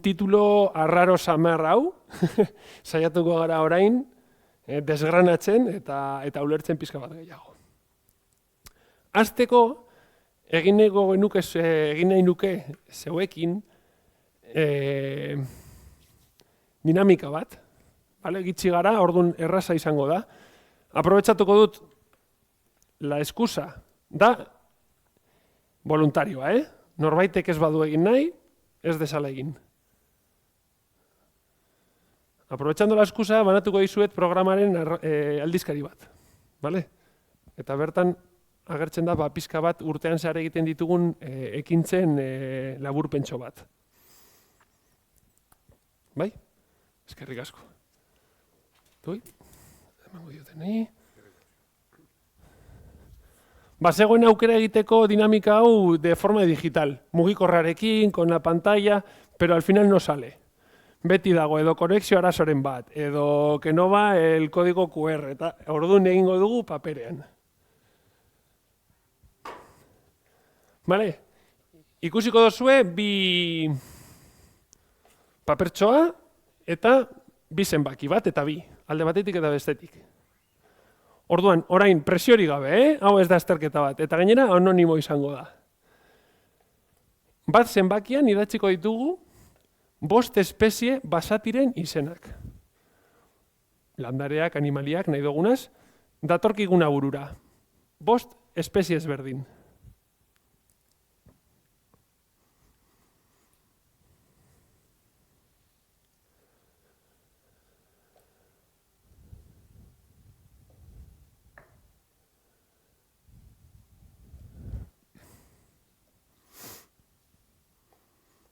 Titulo arraro samar hau, saiatuko gara orain, desgranatzen eta ulertzen pizka bat gehiago. Hasteko, egin nahi nuke zeuekin dinamika bat, gitxi gara, orduan erraza izango da. Aprobetxatuko dut, la excusa da voluntarioa, Norbaitek ez badu egin nahi, ez desala egin. Aprobetxando la excusa, banatuko dizuet programaren aldizkari bat. Eta bertan agertzen da pizka bat urtean zehar egiten ditugun ekintzen laburpentso bat. Bai? Eskerrik asko. Tui? Emango dioteni. Zegoen aukera egiteko dinamika hau de forma digital. Mugikorrarekin, con la pantalla, pero al final no sale. Beti dago, edo konexio arazoren bat, edo que no va el código QR, eta orduan egingo dugu paperean. Ikusiko dozue bi papertxoa eta bi zenbaki, bat eta bi, alde batetik eta bestetik. Orduan, orain presiori gabe, hau ez da azterketa bat, eta gainera anonimo izango da. Bat zenbakian idatziko ditugu 5 espezie basatiren izenak. Landareak, animaliak, nahi dugunaz, datorkiguna burura. 5 espezie ezberdin.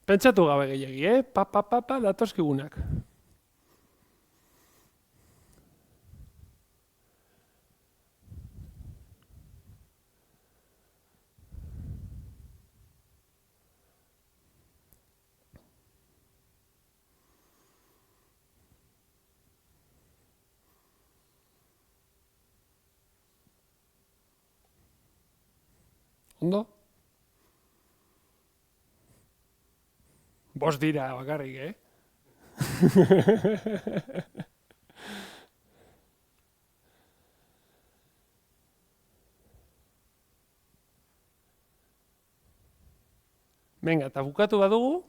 Pentsatu gabe gehiagi, datozkigunak. Ondo? 5 dira bakarrik, Venga, eta bukatu badugu,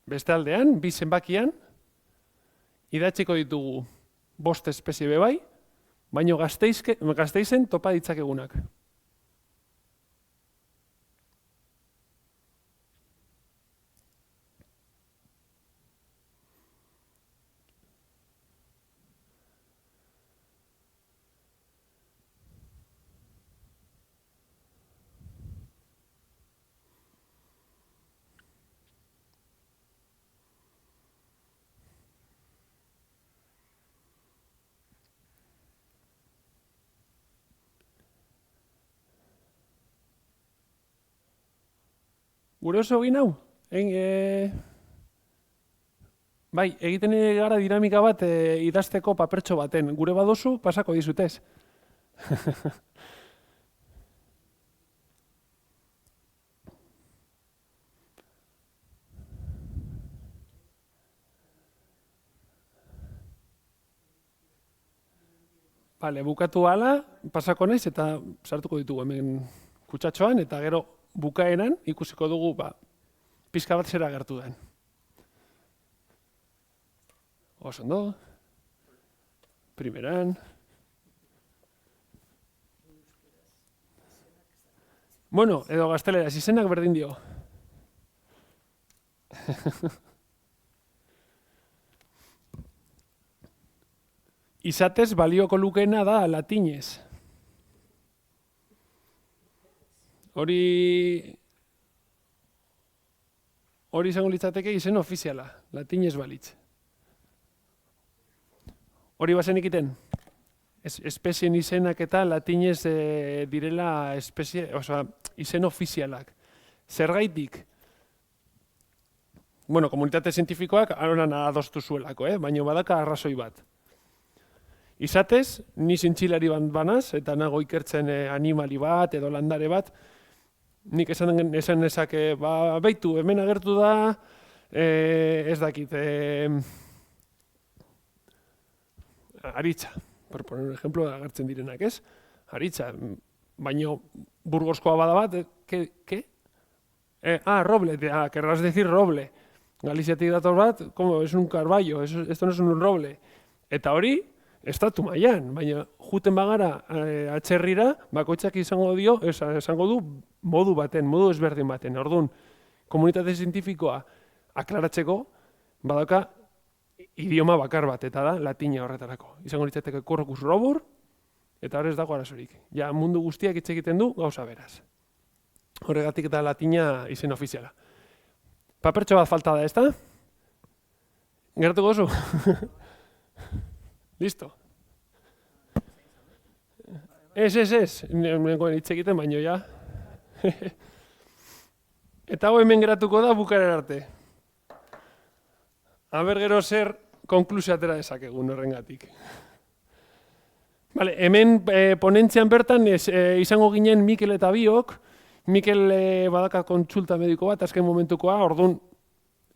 beste aldean, bi zenbakian, idatziko ditugu 5 espezie bebai, baino Gasteizen topa ditzakegunak. Gure oso egin hau? Bai, egiten gara dinamika bat idazteko papertxo baten. Gure badozu, pasako dizutez. Bukatu ala, pasako naiz eta sartuko ditugu hemen kutsatxoan, eta gero bukaeran ikusiko dugu pizka bat zera agertu den. Oso ondo. Primeran. Bueno, edo gazteleraz, izenak berdin dio. Izatez balioko lukena da latinez. Hori izango litzateke izen ofiziala, latinez balitz. Hori bazen ikiten? Espezien izenak eta latinez direla izen ofizialak. Zergaitik? Bueno, komunitate zientifikoak honan adostu zuelako, baina badaka arrazoi bat. Izatez, ni zintxilari banaz, eta nago ikertzen animali bat edo landare bat, Nik esan nezake, beitu, hemen agertu da, ez dakit, aritza, por poner un ejemplo, agertzen direnak, ez? Aritza, baino burgoskoa bada bat, ke? Roble, querrás decir roble. Galiziatik dator bat, como, es un carballo, esto no es un roble. Eta hori, estatu mailan, baina juten bagara atzerrira, bakoitzak izango du modu baten, modu ezberdin baten. Orduan, komunitate zientifikoa aklaratzeko, badauka idioma bakar bat, eta da latina horretarako. Izango litzateke corpus robur, eta hor ez dago arazorik. Ja, mundu guztiak hitz egiten du gauza beraz. Horregatik eta latina izen ofiziala. Papertxo bat falta da, ezta? Geratuko oso? Listo. Ez. Nengoen hitz egiten baino, ja. Eta hau hemen geratuko da bukaren arte. Aber gero zer konklusio atera dezakegun horrengatik. Vale, hemen ponentzian bertan izango ginen Mikel eta biok. Mikel badaka kontsulta mediko bat, azken momentukoa, orduan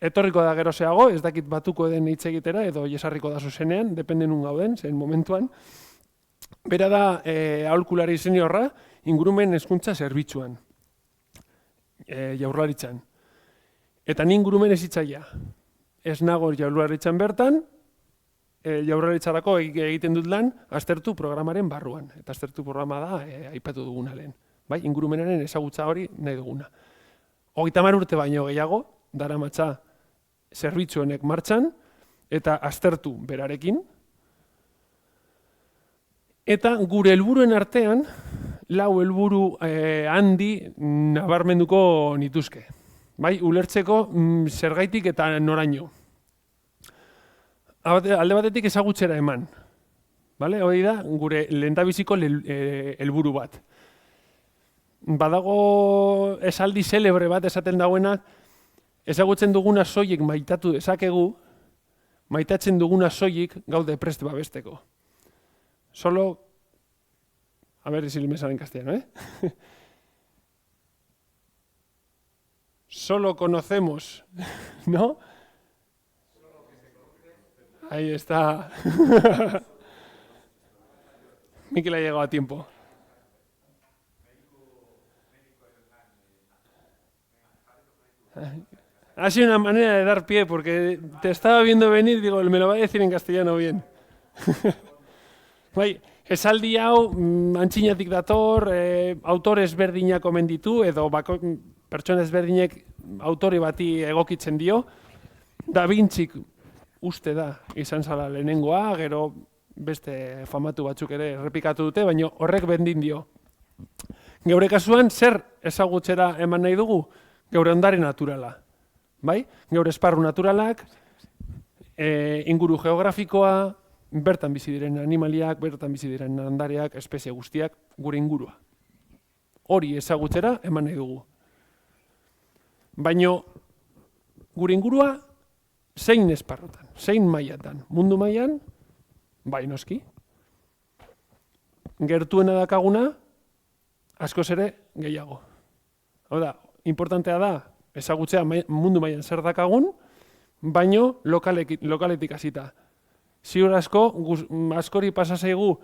etorriko da gerozeago, ez dakit batuko den hitz egitera, edo jesarriko da zuzenean, depende nun gauden, zen momentuan. Bera da aholkulari seniorra, ingurumen hezkuntza zerbitzuan, jaurlaritzan. Eta ni ingurumen hezitzailea. Ez nago jaurlaritzan bertan, jaurlaritzarako egiten dut lan, aztertu programaren barruan. Eta aztertu programa da, aipatu duguna lehen. Bai, ingurumenaren ezagutza hori nahi duguna. 30 urte baino gehiago, daramatza zerbitzu honek martxan, eta aztertu berarekin. Eta gure helburuen artean, 4 helburu handi nabarmenduko nituzke. Bai, ulertzeko zergaitik eta noraino. Alde batetik ezagutzera eman. Bale? Hori da, gure lehendabiziko helburu bat. Badago esaldi celebre bat esaten dagoena, ezagutzen duguna soilik maitatu dezakegu, maitatzen duguna soilik gaude prest babesteko. Solo, a ver si me sale en castellano, Solo conocemos, ¿no? Ahí está. Mikel ha llegado a tiempo. Ha sido una manera de dar pie, porque te estaba viendo venir, digo, me lo va a decir en castellano bien. Bai, esaldi hau antxinatik dator, autore ezberdinak omen ditu, edo pertsona ezberdinek autore bati egokitzen dio. Da Vincik uste da izan zala lehenengoa, gero beste famatu batzuk ere errepikatu dute, baina horrek bendin dio. Geure kasuan, zer ezagutzera eman nahi dugu? Geure ondare naturala, bai? Geure esparru naturalak, inguru geografikoa, bertan bizi diren animaliak, bertan bizi diren ondareak, espezie guztiak, gure ingurua. Hori ezagutzera eman nahi dugu. Baina gure ingurua zein esparrutan, zein mailatan, mundu mailan, bai noski. Gertuena dakaguna, askoz ere gehiago. Hau da, importantea da, ezagutzea mundu mailan zer dakagun, baino lokaletik hasita. Ziur asko, askori pasa zaigu,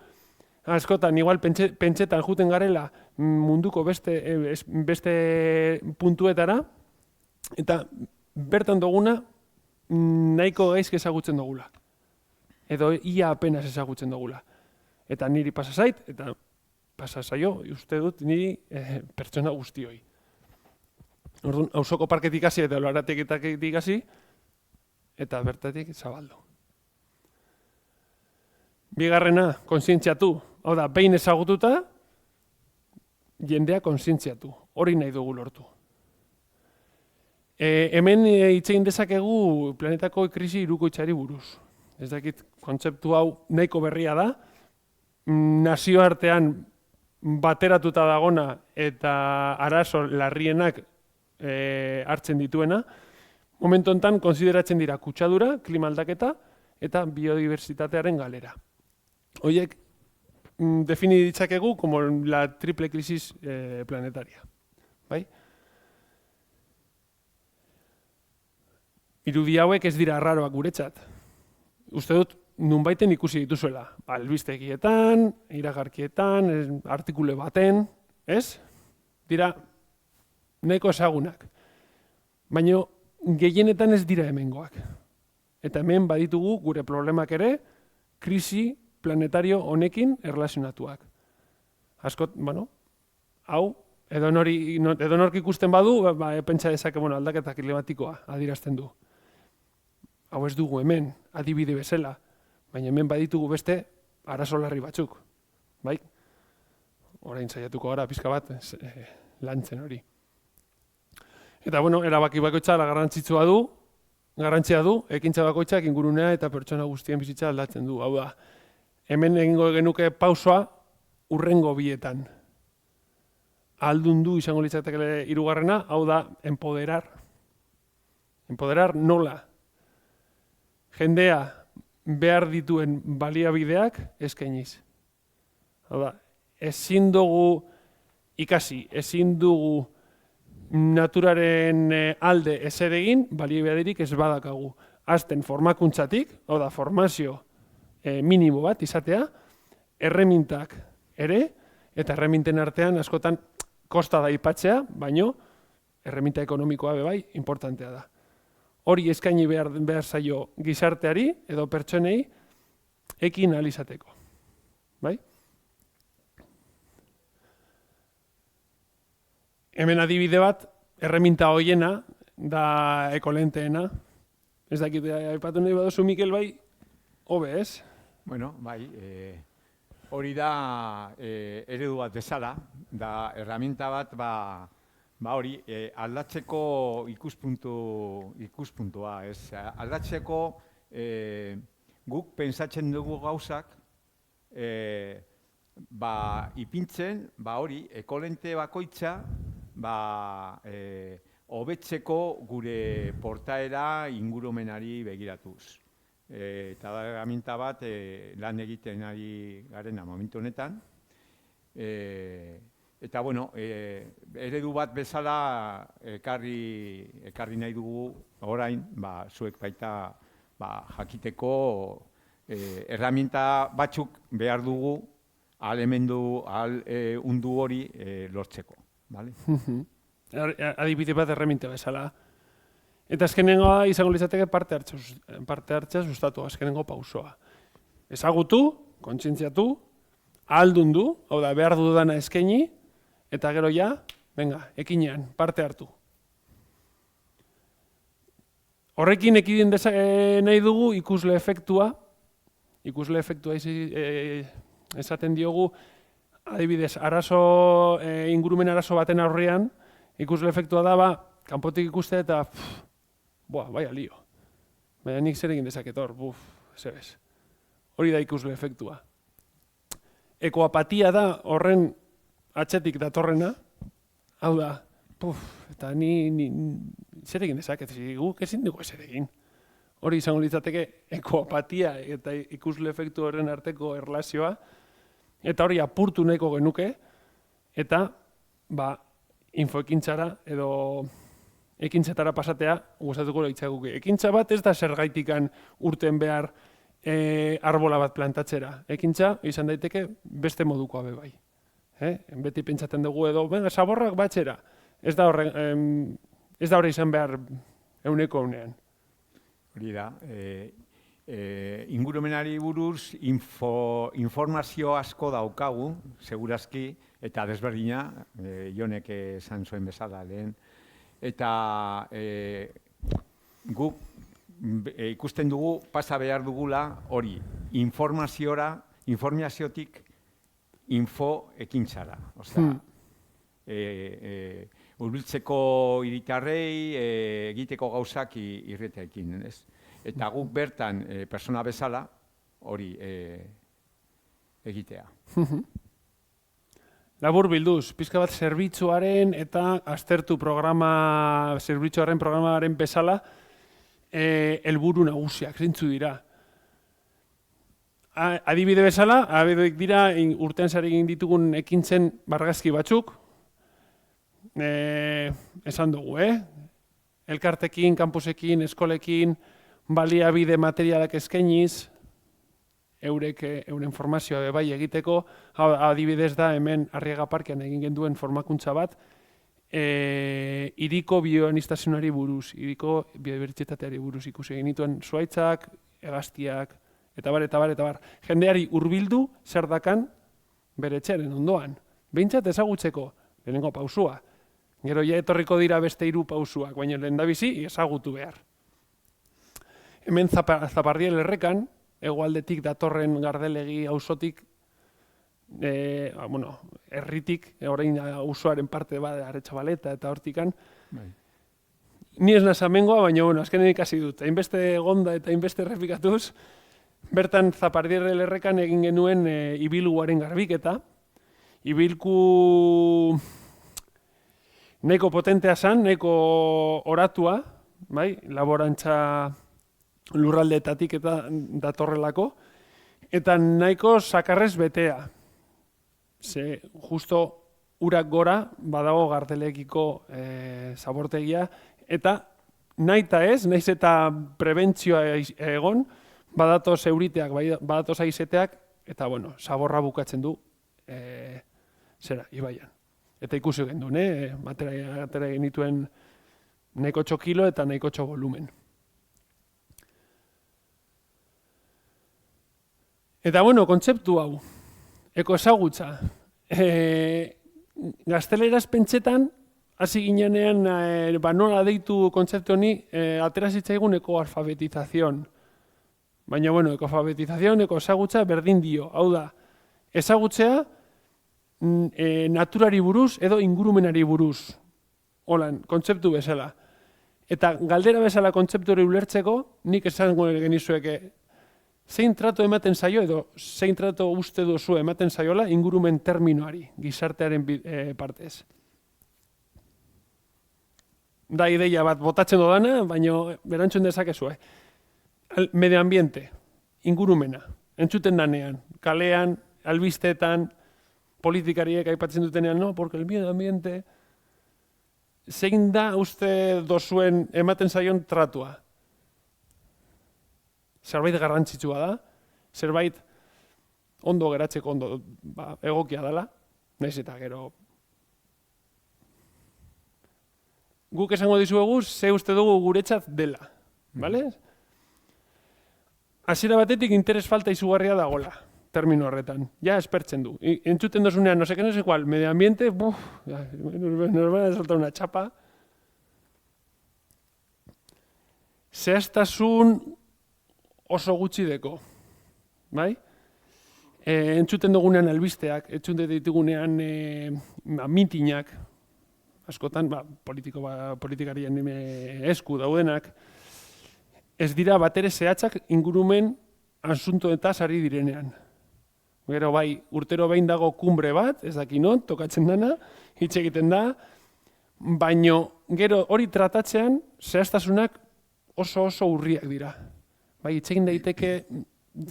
askotan, igual pentsetan juten garela munduko beste puntuetara, eta bertan duguna nahiko gaizki ezagutzen dugula. Edo ia apenas ezagutzen dugula. Eta niri pasa zait, eta pasa zaio, uste dut niri pertsona guztioi. Orduan, auzoko parketik hasi eta olarateketik hasi, eta bertatik zabaldu. Bigarrena, kontzientziatu. Hau da, behin ezagututa, jendea kontzientziatu. Hori nahi dugu lortu. Hemen hitz egin dezakegu planetako krisi hirukoitzari buruz. Ez dakit, kontzeptu hau nahiko berria da. Nazioartean bateratuta dagona eta arazo larrienak hartzen dituena. Momentu honetan, konsideratzen dira kutsadura, klima aldaketa eta biodiversitatearen galera. Horiek defini ditzakegu como la triple crisis planetaria. Bai? irudi hauek ez dira arraroak guretzat. Uste dut, nunbaiten ikusi dituzuela. Albistegietan, iragarkietan, artikule baten, ez? Dira nahiko ezagunak. Baina gehienetan ez dira hemengoak. Eta hemen baditugu gure problemak ere, krisi planetario honekin erlazionatuak. Askot, hau, edonork ikusten badu, pentsa dezake aldaketa klimatikoa adierazten du. Hau ez dugu hemen, adibide bezala, baina hemen baditugu beste arazo larri batzuk. Bai? Orain saiatuko gara pizka bat lantzen hori. Eta erabaki bakoitza garrantzia du, ekintza bakoitzak ingurunea eta pertsona guztien bizitza aldatzen du. Hau da, hemen egingo genuke pausoa urrengo bietan. Aldundu izango litzateke hirugarrena, hau da, empoderar. Empoderar nola? Jendea behar dituen baliabideak eskainiz. Hau da, ezin dugu ikasi, ezin dugu naturaren alde ezer egin, baliabiderik ez badakagu. Azten formakuntzatik, hau da, formazio minimo bat izatea, erremintak ere, eta erreminten artean askotan kosta da aipatzea, baino erreminta ekonomikoa bai, importantea da. Hori eskaini behar zaio gizarteari edo pertsonei ekin ahal izateko. Bai? Hemen adibide bat, erreminta hoiena da ekolenteena. Ez dakit, aipatu nahi baduzu, Mikel, bai, hobe, ez? Bueno, bai, hori da eredu bat bezala, da erreminta bat, hori, aldatzeko ikuspuntua, ez? Aldatzeko guk pentsatzen dugu gauzak, ipintzen, hori, ekolente bakoitza, hobetzeko gure portaera ingurumenari begiratuz. Eta da erreminta bat lan egiten ari garena momentu honetan. Eta, eredu bat bezala ekarri nahi dugu orain, zuek baita jakiteko erreminta batzuk behar dugu alemendu, undu hori lortzeko. Adibide bat erreminta bezala. Eta azkenengoa izango litzateke parte hartzea sustatu, azkenengo pausoa. Ezagutu, kontzientziatu, ahaldundu, hau da, behar dudana eskaini, eta gero ja, ekinean, parte hartu. Horrekin ekidin nahi dugu ikusle efektua. Ikusle efektua esaten diogu, adibidez, ingurumen arazo baten aurrean, ikusle efektua da, kanpotik ikuste eta, bai alio. Baina nik zer egin dezaket hor, zebez. Hori da ikusle efektua. Ekoapatia da horren atzetik datorrena, hau da, eta ni zer egin dezaket, guk ezin dugu zer egin. Hori izango litzateke ekoapatia eta ikusle efektu horren arteko erlazioa, eta hori apurtu nahiko genuke, eta infoekintzara edo ekintzetara pasatea gustatuko litzaiguke. Ekintza bat ez da zergaitikan urten behar arbola bat plantatzera. Ekintza izan daiteke beste modukoa bai. Beti pentsatzen dugu edo, zaborrak batzera. Ez da horre izan behar euneko unean. Hori da. Ingurumenari buruz informazio asko daukagu, segurazki, eta desberdina, Jonek esan zuen bezala lehen. Eta guk ikusten dugu pasa behar dugula hori, informaziotik info ekintzara. Hurbiltzeko hiritarrei egiteko gauzak irreteekin, ez? Eta guk bertan persona bezala hori egitea. Labur bilduz, pizka bat zerbitzuaren eta aztertu zerbitzuaren programaren bezala helburu nagusiak, zeintzu dira. Adibide bezala, abideak dira urtean zari egin ditugun ekintzen bargazki batzuk, esan dugu, elkartekin, kampusekin, eskolekin, baliabide materialak eskainiz, euren formazioa bai egiteko, adibidez da hemen Arriaga Parkean egin genduen formakuntza bat, hiriko bioaniztasunari buruz, hiriko biodibertsitateari buruz ikusi egin dituen zuhaitzak, hegaztiak, eta bar. Jendeari hurbildu zer dakan bere etxearen ondoan. Behintzat ezagutzeko, lehenengo pausua. Gero ja etorriko dira beste 3 pausuak, baina lehendabizi ezagutu behar. Hemen Zapardiel Errekan, hegoaldetik datorren Gardelegi auzotik, herritik, orain auzoaren parte bat Aretxabaleta eta hortikan. Ni ez naz amengoa, baina azkenen ikasi dut. Hainbeste egonda eta hainbeste errepikatuz, bertan Zapardiel Errekan egin genuen ibilguaren garbiketa. Ibilku nahiko potentea zan, nahiko oratua, bai, laborantza lurraldeetatik eta datorrelako, eta nahiko sakarrez betea. Ze justo urak gora badago Gardelekiko zabortegia, eta nahiz eta prebentzioa egon, badatoz euriteak, badatoz aizeteak, eta zaborra bukatzen du ibaian. Eta ikusi gendun, atera genituen nahiko kilo eta nahiko volumen. Eta kontzeptu hau, ekoezagutza. Gazteleraz pentsetan, hasi ginean nola deitu kontzeptu honi, atera zitzaigun ekoalfabetizazion. Baina, ekoalfabetizazion, ekoezagutza berdin dio. Hau da, ezagutzea naturari buruz edo ingurumenari buruz. Holan, kontzeptu bezala. Eta galdera bezala kontzeptu hori ulertzeko, nik esango genizueke, zein trato ematen zaio edo zein trato uste duzu ematen zaiola ingurumen terminoari, gizartearen partez. Da ideia bat botatzen dodana, baina berantzun dezakezu. Medio ambiente, ingurumena, entzuten danean, kalean, albisteetan, politikariek aipatzen dutenean, no, porque el medio ambiente, zein da uste dozuen ematen zaion tratua? Zerbait garrantzitsua da, zerbait ondo geratzeko ondo egokia dela, nahiz eta gero. Guk esango dizuegu, ze uste dugu guretzat dela, bale? Hasiera batetik interes falta izugarria dagola, termino horretan. Ja, espertzen du. Entzuten dozunean, no sé cuál, medio ambiente, nos van a soltar una chapa. Zehaztasun oso gutxi deko, bai? Entzuten dugunean albisteak, entzuten ditugunean mitinak, askotan, politikarien esku daudenak, ez dira batere zehatzak ingurumen asuntoetaz ari direnean. Gero bai, urtero behin dago kumbre bat, ez dakinot, tokatzen dana, hitz egiten da, baino gero hori tratatzean zehaztasunak oso urriak dira. Bai, hitz egin daiteke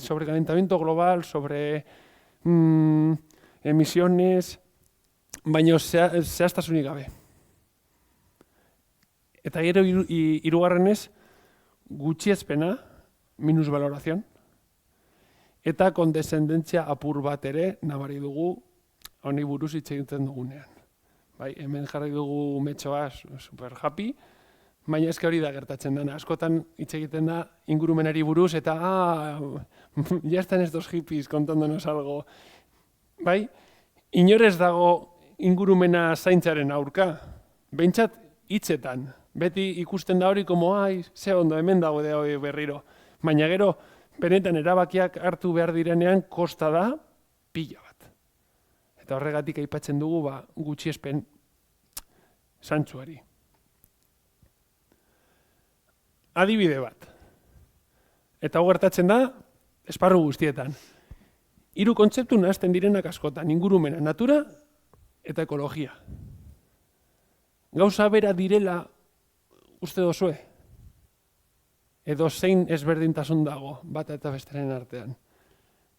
sobre calentamiento global, sobre emisiones, baino zehaztasunik gabe. Eta gero hirugarrenez, gutxiespena, minusvalorazion, eta kondescendentzia apur bat ere nabari dugu honi buruz hitz egiten dugunean. Bai, hemen jarri dugu metxoa super happy, baina eske hori da gertatzen dena. Askotan hitz egiten da ingurumenari buruz eta ya están estos hippies contándonos algo. Bai, inorez dago ingurumena zaintzaren aurka. Behintzat hitzetan. Beti ikusten da hori como, ze ondo, hemen dago de hori berriro. Baina gero, benetan erabakiak hartu behar direnean kosta da pila bat. Eta horregatik aipatzen dugu gutxiespen zantzuari. Adibide bat. Eta hau gertatzen da, esparru guztietan. 3 kontzeptu nahazten direnak askotan, ingurumena, natura eta ekologia. Gauza bera direla uste dozue? Edo zein ezberdintasun dago bat eta besteren artean.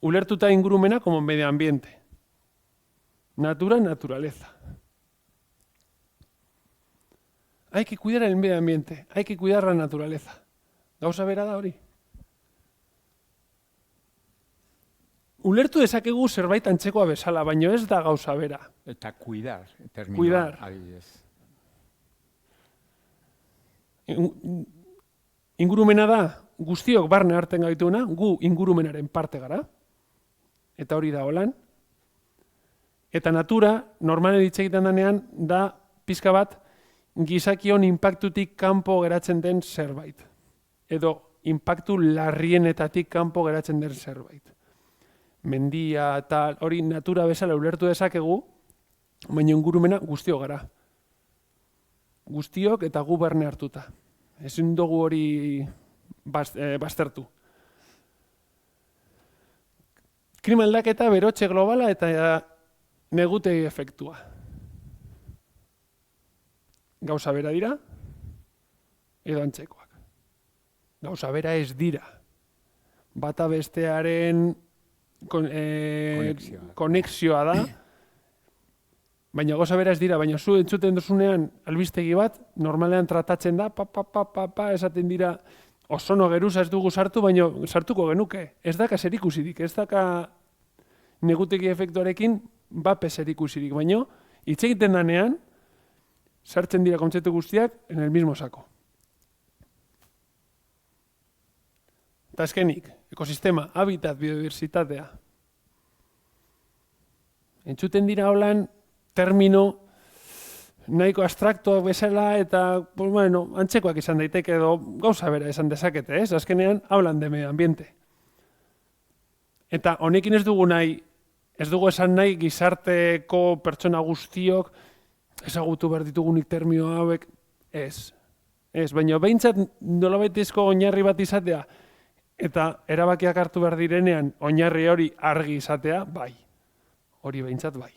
Ulertuta ingurumena como medio ambiente. Natura, naturaleza. Hay que cuidar el medio ambiente, hay que cuidar la naturaleza. Gauza bera da hori. Ulertu dezakegu zerbait antzekoa bezala, baino ez da gauza bera. Eta cuidar, terminoa, Cuidar. adibidez. Ingurumena da, guztiok barne hartzen gaituna, gu ingurumenaren parte gara, eta hori da holan. Eta natura, normalen hitz egiten denean, da pizka bat gizakion inpaktutik kanpo geratzen den zerbait. Edo inpaktu larrienetatik kanpo geratzen den zerbait. Mendia eta hori natura bezala ulertu dezakegu, baina ingurumena guztiok gara. Guztiok eta gu barne hartuta. Ezin dugu hori baztertu. Klima aldaketa, berotze globala eta negutegi efektua. Gauza bera dira, edo antzekoak. Gauza bera ez dira. Bata bestearen konexioa da, baina gauza bera ez dira, baina zu entzuten duzunean albistegi bat, normalean tratatzen da, esaten dira, ozono geruza ez dugu sartu, baina sartuko genuke. Ez daka zerikusirik, ez daka negutegi efektuarekin bape zerikusirik, baina hitz egiten danean, sartzen dira kontzeptu guztiak en el mismo saco. Eta azkenik, ekosistema, habitat, biodiversitatea. Entzuten dira holan termino nahiko abstraktoak bezala eta bueno, antzekoak izan daiteke edo gauza bera esan dezakete, ez? Azkenean, hablan de medio ambiente. Eta honekin ez dugu esan nahi gizarteko pertsona guztiok ezagutu behar ditugunik termino hauek, ez. Ez, baina behintzat nolabaitezko oinarri bat izatea eta erabakiak hartu behar direnean oinarri hori argi izatea, bai. Hori behintzat bai.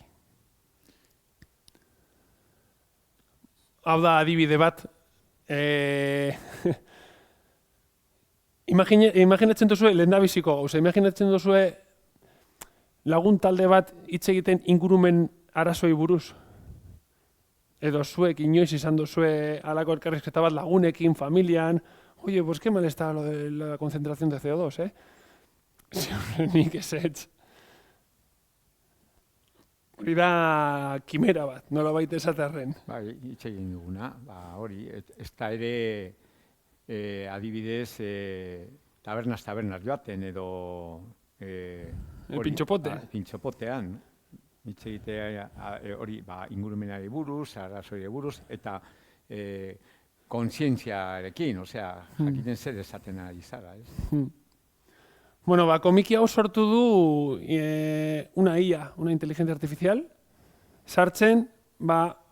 Hau da adibide bat, imaginatzen duzue lehendabiziko gauza, imaginatzen duzue lagun talde bat hitz egiten ingurumen arazoi buruz. Edo zuek inoiz izan duzue halako elkarrizketa bat lagunekin, familian, oye, pues qué mal está lo de la concentración de CO2, eh? Nik ezetz. Hori da kimera bat, nola baita esaterren. Bai, hitz egin duguna, hori, ez da ere adibidez tabernas joaten edo Pintxopote. Pintxopotean, hitz egitea hori ingurumenari buruz, arrazoi buruz, eta kontzientziarekin, osea, jakiten zer esaten ari zara, ez? Bueno, komiki hau sortu du una IA, una inteligencia artificial, sartzen,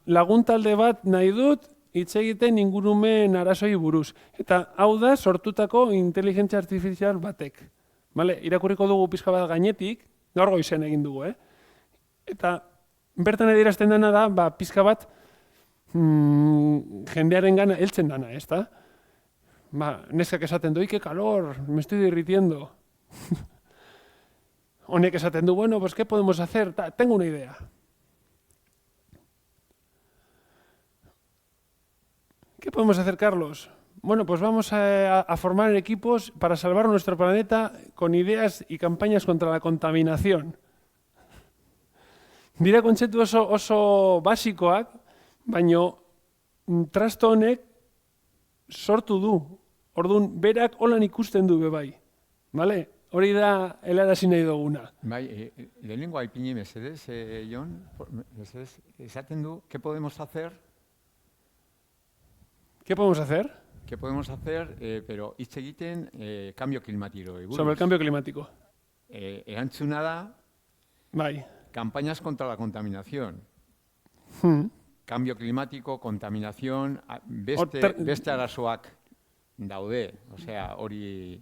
lagun talde bat nahi dut hitz egiten ingurumen arazoi buruz. Eta hau da sortutako inteligentzia artificial batek. Vale? Irakurriko dugu pizka bat gainetik, gaur goizen egin dugu, Eta bertan adierazten dena da, pizka bat jendearen gana heltzen dana, ez da? Neskak esaten du, que calor, me estoy derritiendo. Honek esaten du, bueno, pues ¿qué podemos hacer? Tengo una idea. ¿Qué podemos hacer, Carlos? Bueno, pues vamos a formar equipos para salvar nuestro planeta con ideas y campañas contra la contaminación. Dira kontzeptu oso basikoak, baino trasto honek sortu du. Orduan, berak holan ikusten du bebai. Vale? Hori da helarazi nahi duguna. Bai, lehenengo aipini mesedez, Jon, mesedez, esaten du, ¿qué podemos hacer? ¿Qué podemos hacer? ¿Qué podemos hacer? Pero hitz egiten cambio climático. Sobre el cambio climático. Erantzuna da, bai. Campañas contra la contaminación. Cambio climático, contaminación, beste arazoak daude, osea, hori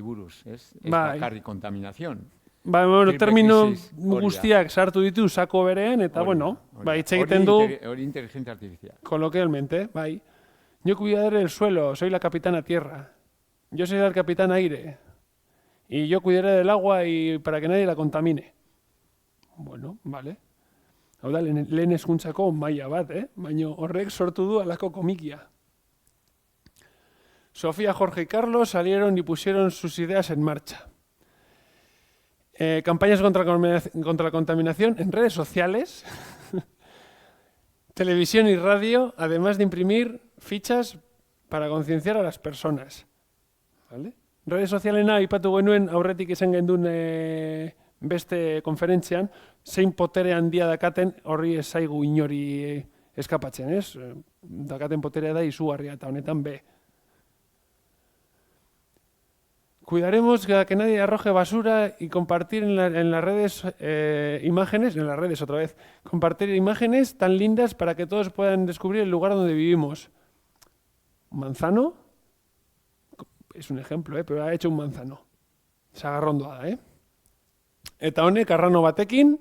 buruz, ez? Ez bakarrik contaminación. Bueno, termino guztiak sartu ditu sako berean, eta bueno, hitz egiten du... Hori inteligencia artificial. Coloquialmente, bai. Yo cuidaré el suelo, soy la capitana tierra. Yo soy el capitán aire. Y yo cuidaré del agua y para que nadie la contamine. Bueno, vale. Hau da, lehen hezkuntzako maila bat, baina horrek sortu du halako komikia. Sofía, Jorge y Carlos salieron y pusieron sus ideas en marcha. Campañas contra la contaminación en redes sociales, televisión y radio, además de imprimir fichas para concienciar a las personas. ¿Vale? Redes socialena aipatu genuen aurretik izan gendun beste konferentzian, zein potere handia dakaten horri ez zaigu inori eskapatzen, ez? Dakaten poterea da izugarria eta honetan be. Cuidaremos que nadie arroje basura y compartir en las redes imágenes, en las redes otra vez, compartir imágenes tan lindas para que todos puedan descubrir el lugar donde vivimos. ¿Un manzano? Es un ejemplo, pero ha hecho un manzano. Sagarrondoa da, Eta honek arrano batekin,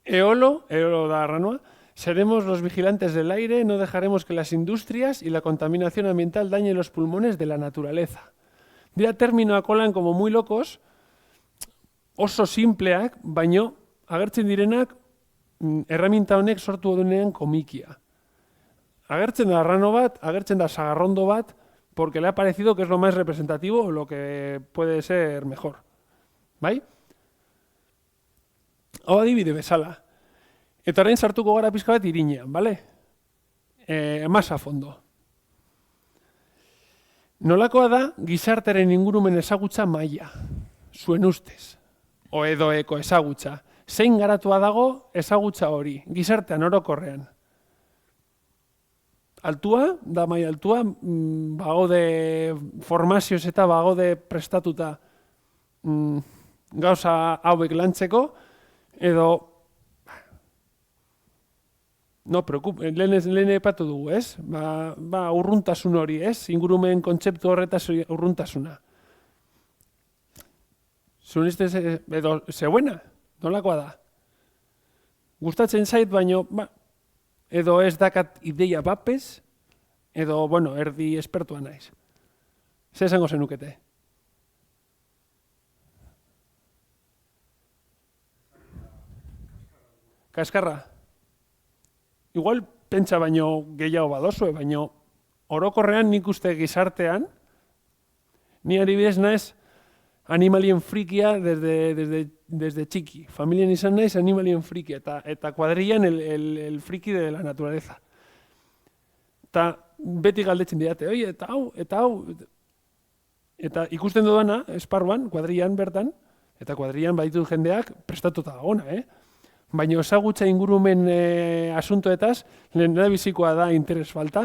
eolo da arranoa, seremos los vigilantes del aire, no dejaremos que las industrias y la contaminación ambiental dañen los pulmones de la naturaleza. Dira terminoak olan como muy locos, oso simpleak, baino agertzen direnak erraminta honek sortu duenean komikia. Agertzen da arrano bat, agertzen da sagarrondo bat, porque le ha parecido que es lo más representativo o lo que puede ser mejor. Bai? Hau adibide bezala. Eta orain sartuko gara pizka bat irinean, bale? Más a fondo. Nolakoa da gizartaren ingurumen ezagutza maila, zuen ustez, o edoeko ezagutza. Zein garatua dago ezagutza hori, gizartean orokorrean. Altua, da maila altua, bagode formazioz eta bagode prestatuta gauza hauek lantzeko, edo no, lehen epatu dugu, ez? Urruntasun hori, ez? Ingurumen kontzeptu horretaz urruntasuna. Zunistez, edo, zeuena, nolakoa da? Gustatzen zait, baino, edo ez dakat ideia bapez, edo, bueno, erdi espertua naiz. Zer esango zenukete? Kaskarra. Igual pentsa baino gehiago badozue, baino orokorrean nik uste gizartean, ni adibidez naiz animalien frikia desde txiki. Familian izan naiz animalien frikia, eta kuadrillan el friki de la naturaleza. Eta beti galdetzen didate, oi, eta hau. Eta ikusten dudana, esparruan, kuadrillan bertan, eta kuadrillan baditu jendeak prestatuta dagona, Baina ezagutza ingurumen asuntoetaz, lehen da bizikoa da interes falta,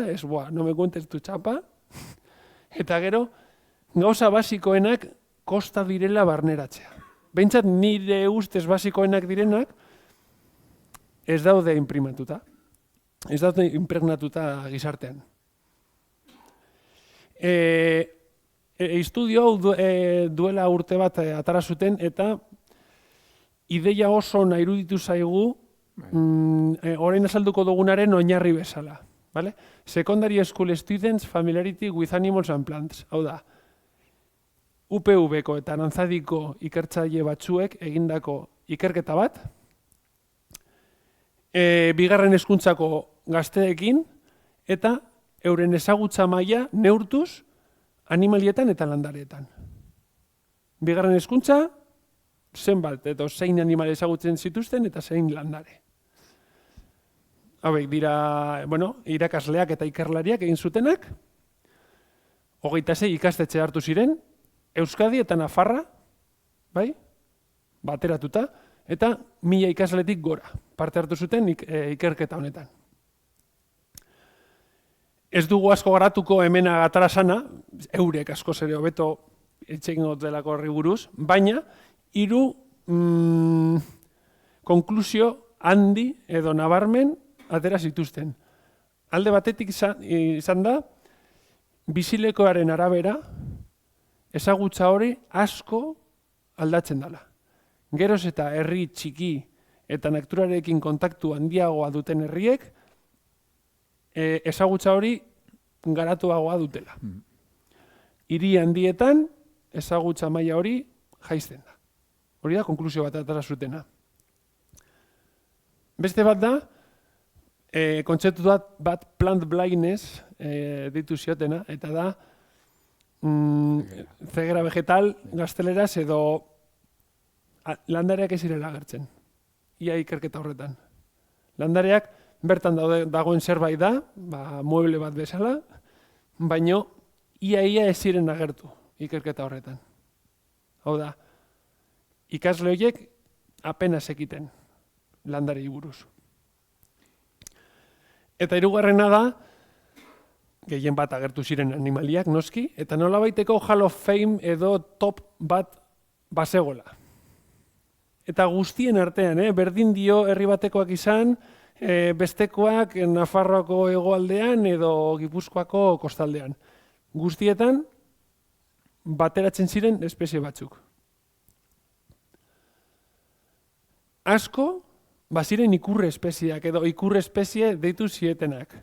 no me cuentes tu txapa. Eta gero, gauza basikoenak kosta direla barneratzea. Behintzat nire ustez basikoenak direnak, ez daude imprimatuta. Ez daude impregnatuta gizartean. Estudio hau duela urte bat atara zuten, eta ideia oso nahi iruditu zaigu orain azalduko dugunaren oinarri bezala. Vale? Secondary School Students Familiarity with Animals and Plants. Hau da, UPV-ko eta Aranzadiko ikertzaile batzuek egindako ikerketa bat, bigarren hezkuntzako gazteekin, eta euren ezagutza maila neurtuz animalietan eta landareetan. Bigarren hezkuntza, zenbat, edo zein animal ezagutzen zituzten eta zein landare. Hauek dira, irakasleak eta ikerlariak egin zutenak, 26 ikastetxe hartu ziren, Euskadi eta Nafarra, bateratuta, eta 1000 ikasletik gora parte hartu zuten ikerketa honetan. Ez dugu asko garatuko hemen agatara sana, eurek asko zere hobeto etxegin delako horri buruz, baina 3 konklusio handi edo nabarmen atera zituzten. Alde batetik izan da, bizilekoaren arabera, ezagutza hori asko aldatzen dela. Geroz eta herri txiki eta naturarekin kontaktu handiagoa duten herriek, ezagutza hori garatuagoa dutela. Hiri handietan, ezagutza maila hori jaisten da. Hori da konklusio bat atara zutena. Beste bat da, kontzeptu bat plant blindness ditu ziotena, eta da ceguera vegetal gazteleraz edo landareak ez zirela agertzen. Ia ikerketa horretan. Landareak bertan dagoen zerbait da, mueble bat bezala, baino ia ez ziren agertu ikerketa horretan. Hau da, ikasle horiek apenas ekiten landarei buruz. Eta hirugarrena da, gehien bat agertu ziren animaliak, noski, eta nolabaiteko Hall of Fame edo top bat bazegola. Eta guztien artean, berdin dio herri batekoak izan, bestekoak Nafarroako hegoaldean edo Gipuzkoako kostaldean. Guztietan bateratzen ziren espezie batzuk. Asko, baziren ikurre espezieak edo ikurre espezie deitu zietenak.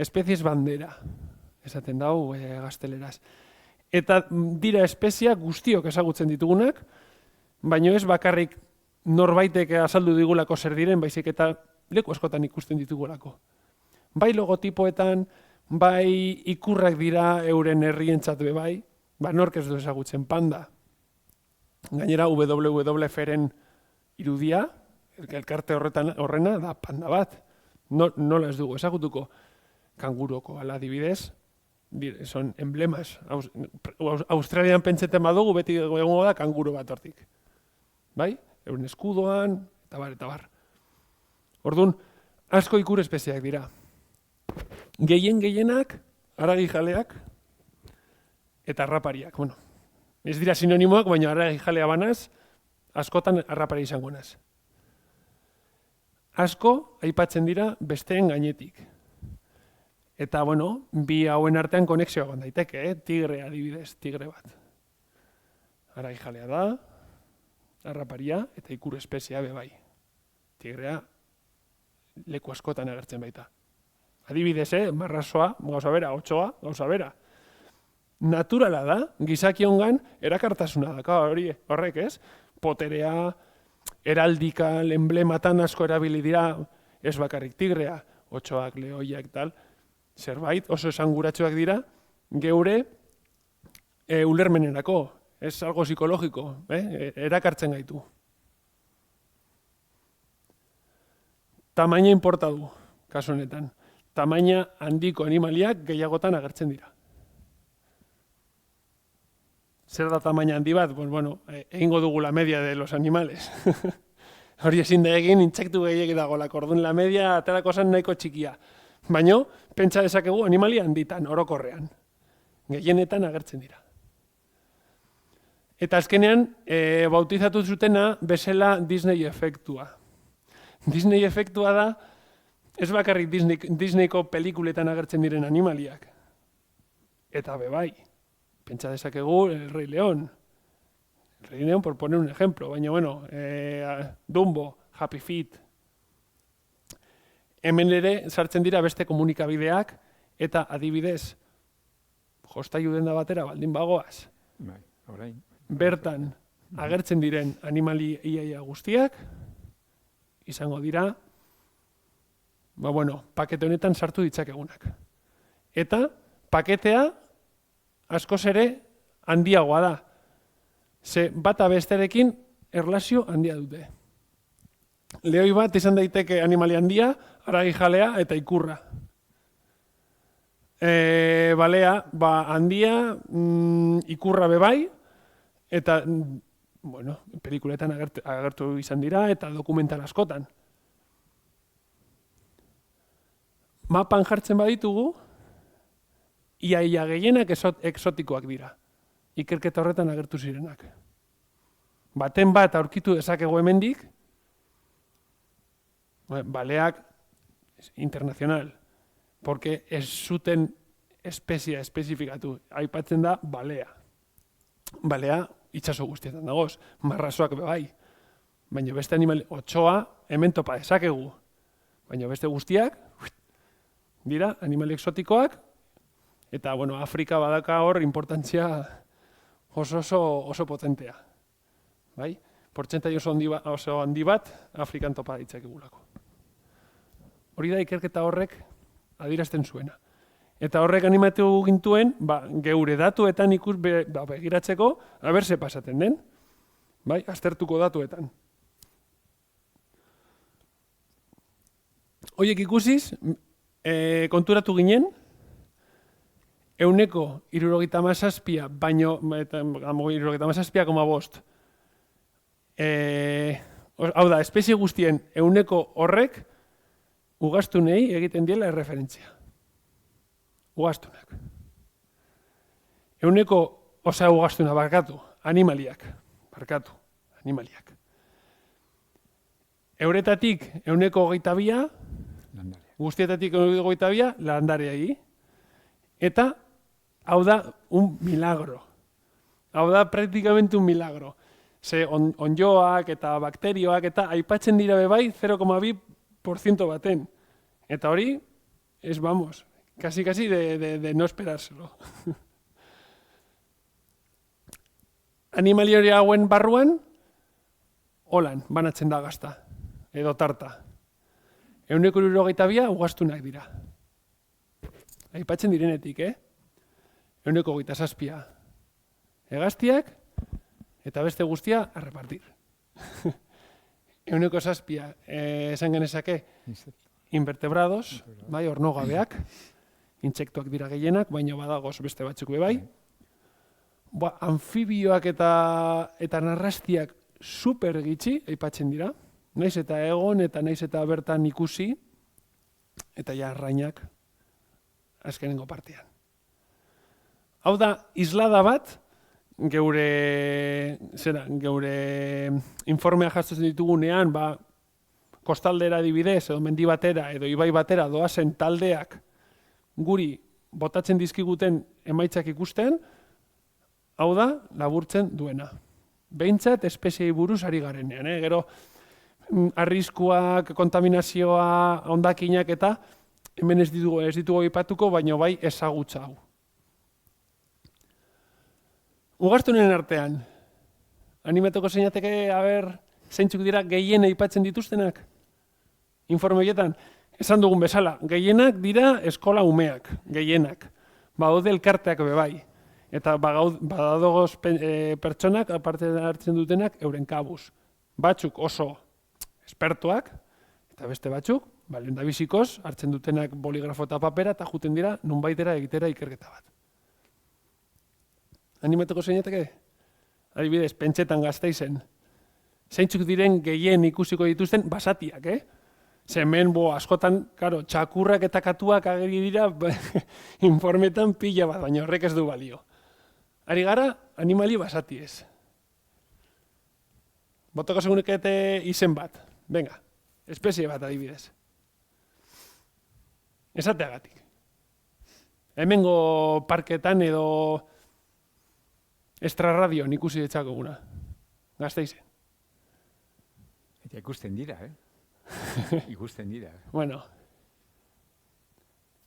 Espezies bandera, esaten dau gazteleraz. Eta dira espeziak guztiok ezagutzen ditugunak, baino ez bakarrik norbaitek azaldu digulako zer diren, baizik eta leku askotan ikusten ditugulako. Bai logotipoetan, bai ikurrak dira euren herrientzat be bai, nork ez du ezagutzen panda. Gainera WWF-ren irudia, elkarte horrena da panda bat. Nola ez dugu ezagutuko? Kanguroko, ala adibidez, son emblemas. Australian pentseten badugu, beti egongo da kanguro bat hortik. Bai? Euren eskudoan, eta bar. Orduan, asko ikur espeziak dira. Gehienak, haragi jaleak, eta harrapariak. Bueno, ez dira sinonimoak, baina haragi jalea banaz, askotan harrapari izango naz. Asko aipatzen dira besteen gainetik. Eta, bueno, bi hauen artean konexioa egon daiteke, tigre adibidez, tigre bat. Haragi jalea da, harraparia eta ikur espezia be bai. Tigrea leku askotan agertzen baita. Adibidez, marrazoa, gauza bera, otsoa, gauza bera. Naturala da, gizakiongan erakartasuna da, horrek ez? Poterea, heraldikal, emblematan asko erabili dira, ez bakarrik tigrea, otsoak, lehoiak, tal, zerbait oso esanguratsuak dira, geure ulermenerako, ez algo psikologiko, erakartzen gaitu. Tamaina importa du, kasu honetan. Tamaina handiko animaliak gehiagotan agertzen dira. Zer da tamaina handi bat? Bueno, egingo dugu la media de los animales. Hori ezin da egin, intsektu gehiagik dagoelako, orduan la media aterako zen nahiko txikia. Baina, pentsa dezakegu animalia handitan, orokorrean. Gehienetan agertzen dira. Eta azkenean, bautizatu zutena bezala Disney efektua. Disney efektua da, ez bakarrik Disneyko pelikuletan agertzen diren animaliak. Eta bebai, pentsa dezakegu El Rey León. El Rey León, por poner un ejemplo, baina, bueno, Dumbo, Happy Feet. Hemen ere sartzen dira beste komunikabideak, eta adibidez, jostailu denda batera baldin bagoaz. Bertan agertzen diren animali iaia guztiak, izango dira, pakete honetan sartu ditzakegunak. Eta paketea askoz ere handiagoa da. Ze bata besterekin erlazio handia dute. Lehoi bat izan daiteke animali handia, haragi jalea eta ikurra. Balea, handia, ikurra bebai, eta, pelikuletan agertu izan dira, eta dokumental askotan. Mapan jartzen baditugu, ia gehienak exotikoak dira. Ikerketa horretan agertu zirenak. Baten bat aurkitu dezakegu hemendik, baleak internacional, porque ez zuten espezia espezifikatu. Aipatzen da balea. Balea itxaso guztietan dagoz, marrazoak bebai. Baina beste animali, otsoa hemen topa dezakegu. Baina beste guztiak, dira animali exotikoak, eta, Afrika badaka hor importantzia oso potentea. Bai? Portzentai oso handi bat, Afrikan topa ditzakegulako. hori da ikerketa horrek adierazten zuena. Eta horrek animatu gintuen, geure datuetan begiratzeko, aber ze pasaten den. Bai, aztertuko datuetan. Horiek ikusiz, konturatu ginen, 77, baino, 77,5. Hau da, espezie guztien 100 horrek ugaztunei egiten diela erreferentzia. Ugaztunak. 100, ugaztuna, animaliak. Euretatik 122, guztietatik 122, landareai. Eta, hau da, un milagro. Hau da, praktikamente un milagro. Ze onjoak eta bakterioak eta aipatzen dira bebai 0,2% baten. Eta hori, vamos, casi de no esperárselo. Animali hori hauen barruan, holan, banatzen da gazta, edo tarta. 172 ugaztunak dira. Aipatzen direnetik, 127. Hegaztiak, eta beste guztia, arrepartir. 107, esan genezake, invertebrados, bai, ornogabeak, intsektuak dira gehienak, baina badagoz beste batzuk bebai. Anfibioak eta narrastiak super gitxi, aipatzen dira. Naiz eta egon eta naiz eta bertan ikusi, eta ja arrainak azkenengo partean. Hau da, islada bat, geure informea jasotzen ditugunean, kostaldera adibidez, edo mendi batera, edo ibai batera doazen taldeak guri botatzen dizkiguten emaitzak ikusten, hau da, laburtzen duena. Behintzat, espeziei buruz ari garenean, gero, arriskuak, kontaminazioa, hondakinak eta hemen ez ditugu aipatuko, baina bai ezagutza hau. Ugaztunen artean, animatuko zeinateke, zeintzuk dira gehien aipatzen dituztenak? Informe horietan, esan dugun bezala, gehienak dira eskola umeak, gehienak. Badaude elkarteak bebai. Eta badadogoz pertsonak, aparte hartzen dutenak, euren kabuz. Batzuk oso espertuak, eta beste batzuk, lehendabizikoz, hartzen dutenak boligrafo eta papera, eta juten dira, nunbaitera egitera ikerketa bat. Animatuko zeinateke? Adibidez, Pentxetan Gasteizen. Zeintzuk diren gehien ikusiko dituzten basatiak, Hemen, askotan, txakurrak eta katuak ageri dira informetan pila bat, baina horrek ez du balio. Ari gara, animali basati ez. Botako segunikete izen bat. Venga, espezie bat adibidez. Esateagatik. Hemengo parketan edo Estrarradion ikusi ditzakeguna. Gasteizen. Eta ikusten dira, Ikusten dira. Bueno.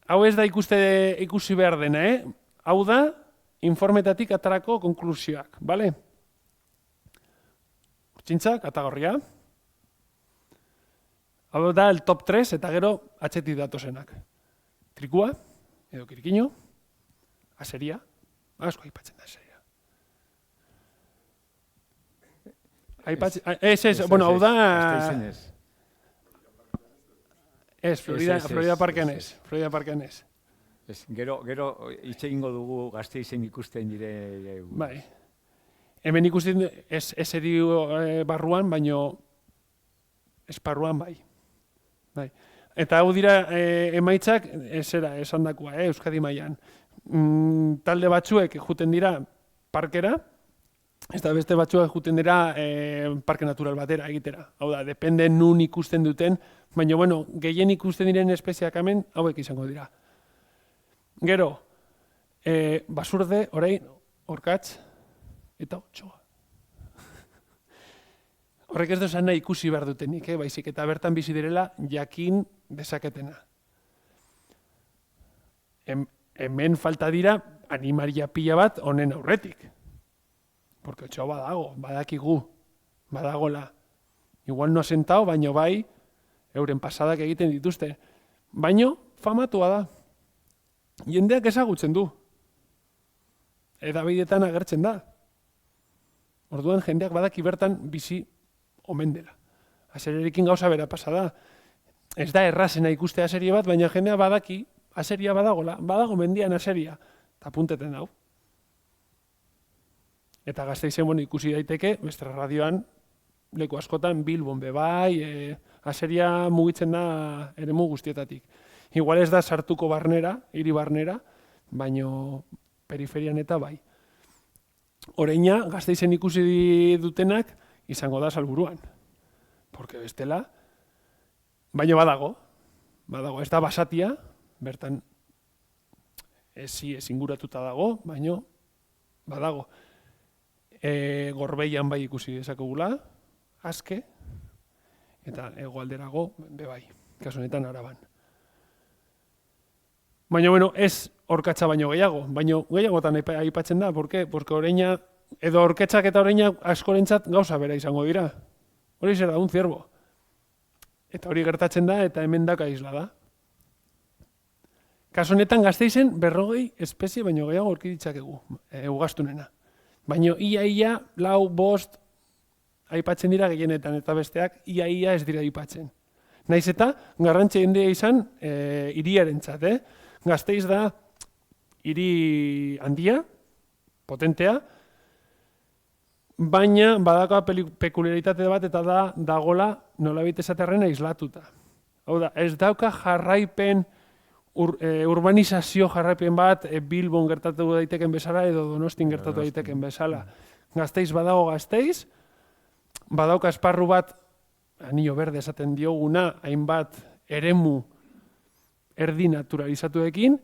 Hau ez da ikusi behar dena, Hau da, informetatik atarako konklusioak, bale? Urtsintza, kategorria. Hau da, el top 3 eta gero atxetik datozenak. Trikua, edo kirikino, aseria, asko aipatzen da aseria. Hau da... Florida Parkean ez. Gero hitz egingo dugu Gasteizen ikusten dire... Bai. Hemen ikusten ez eri barruan, baino esparruan bai. Eta hau dira emaitzak esan dakoa, Euskadi mailan. Talde batzuek juten dira parkera, eta beste batzuek juten dira parke natural batera egitera. Hau da, depende nun ikusten duten, baina, gehien ikusten diren espeziak hemen, hauek izango dira. Gero, basurde, orain, orkatz, eta otsoa. Horrek ez dozan nahi ikusi behar dutenik, baizik, eta bertan bizi direla jakin dezaketena. Hemen falta dira animalia pila bat honen aurretik. Porque otsoa badago, badakigu, badagola. Igual no asentao, baino bai, euren pasadak egiten dituzte. Baino, famatua da. Jendeak ezagutzen du. Edabidetan agertzen da. Orduan jendeak badaki bertan bizi omen dela. Aserierekin gauza bera pasa da. Ez da errazena ikuste aserie bat, baina jendea badaki aseria badagola, badago mendian aseria, eta punteten hau. Eta Gasteizen ikusi daiteke, beste radioan, leku askotan, Bilbon bebai, aseria mugitzen da eremu guztietatik. Igual ez da sartuko barnera, hiri barnera, baino periferian eta bai. Oreina, Gasteizen ikusi dutenak, izango da Salburuan. Porque bestela, baino badago, ez da Basatia, bertan ez inguratuta dago, baino badago. Gorbeian bai ikusi dezakegula, Aske, eta hegoalderago bebai, kasu honetan Araban. Baina, ez orkatza baino gehiago, baino gehiagotan aipatzen da, porque Oreina, edo orketzak eta Oreina askorentzat gauza bera izango dira. Hori zer da, un ciervo. Eta hori gertatzen da, eta hemen daka isla da. Kasu honetan Gasteizen 40 espezie baino gehiago aurki ditzakegu, ugaztunena. Baina ia 4-5 aipatzen dira gehienetan, eta besteak ia ez dira aipatzen. Naiz eta garrantzi handia izan hiriarentzat, Gasteiz da hiri handia, potentea, baina badako pekuliaritate bat eta dagola nolabait esaterrena islatuta. Hau da, ez dauka jarraipen, urbanizazio jarraipen bat Bilbon gertatu daiteken bezala edo Donostin gertatu daiteken bezala. Gasteiz badago Gasteiz, badauka esparru bat, anillo berde esaten dioguna, hainbat eremu erdi naturalizatuekin,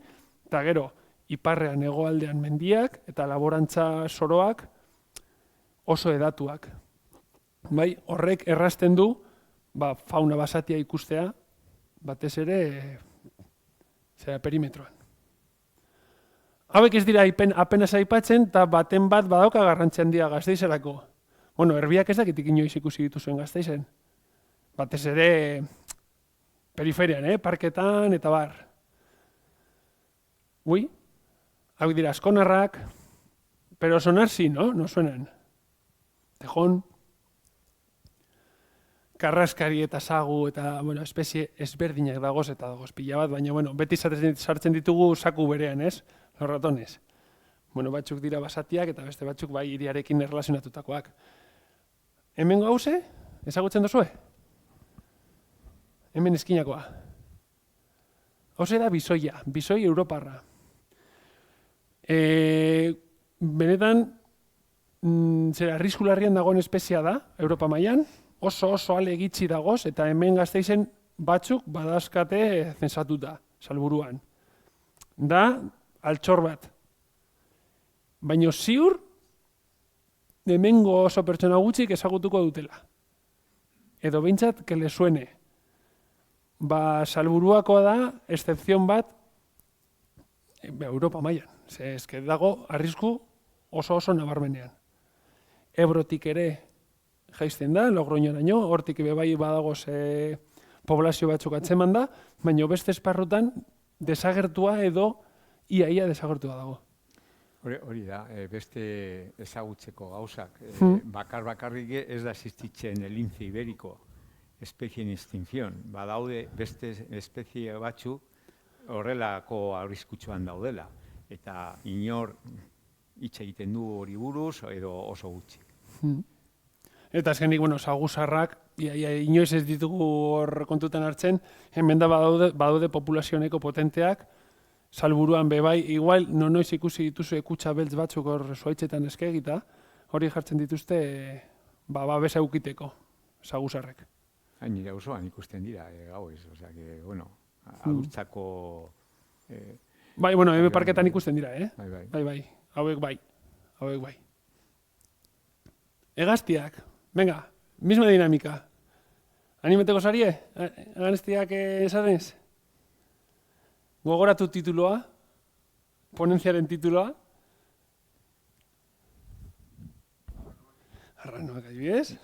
eta gero, iparrean hegoaldean mendiak eta laborantza soroak oso edatuak. Bai, horrek errazten du fauna basatia ikustea, batez ere perimetroan. Hauek ez dira apenas aipatzen, eta baten bat badauka garrantzi handia Gasteizerako. Erbiak ez dakitik inoiz ikusi dituzuen Gasteizen. Batez ere periferian, parketan eta bar. Hauek dira askonarrak, pero sonar sí, ¿no? No suenan. Tejón, karraskari eta sagu eta espezie ezberdinak dagoz eta dagoz pila bat, baina beti sartzen ditugu saku berean, ez? Los ratones. Batzuk dira basatiak eta beste batzuk bai hiriarekin erlazionatutakoak. Hemen gauze, ezagutzen duzue? Hemen eskinakoa. Hauze da bisoia, bisoi europarra. Benetan, arriskularrian dagoen espezia da, Europa mailan, oso ale gitxi dagoz, eta hemen Gasteizen batzuk badazkate zensatuta, Salburuan. Da, altxor bat. Baina ziur, hemengo oso pertsona gutxik ezagutuko dutela. Edo behintzat, que le suene. Salburuakoa da, excepzion bat, Europa mailan. Ez dago, arrisku oso nabarmenean. Ebrotik ere jaizten da, Logroñoraino, hortik bebai badagoz poblazio batzuk atzeman da, baina beste esparrutan desagertua edo ia desagertua dago. Hori da, beste ezagutzeko gauzak. Bakarrik ez da existitzen el lince ibérico, espezie en extinción. Badaude beste espezie batzuk horrelako arriskutsuan daudela. Eta inor hitz egiten du hori buruz edo oso gutxi. Eta azkenik, saguzarrak, inoiz ez ditugu hor kontutan hartzen, hemen da badaude populazioneko potenteak, Salburuan bebai, igual noiz ikusi dituzu ekutxa beltz batzuk hor zuaitzetan eskegita, hori jartzen dituzte babesa eukiteko, saguzarrek. Nire osoan ikusten dira, gauez, osea, adurtzako... Bai, hemen parketan ikusten dira, Bai, hauek bai. Egaztiak, venga, misma dinamika. Animeteko zarie? Egaztiak esanez? Gogoratu tituloa, ponentziaren tituloa. Arranoak adibidez.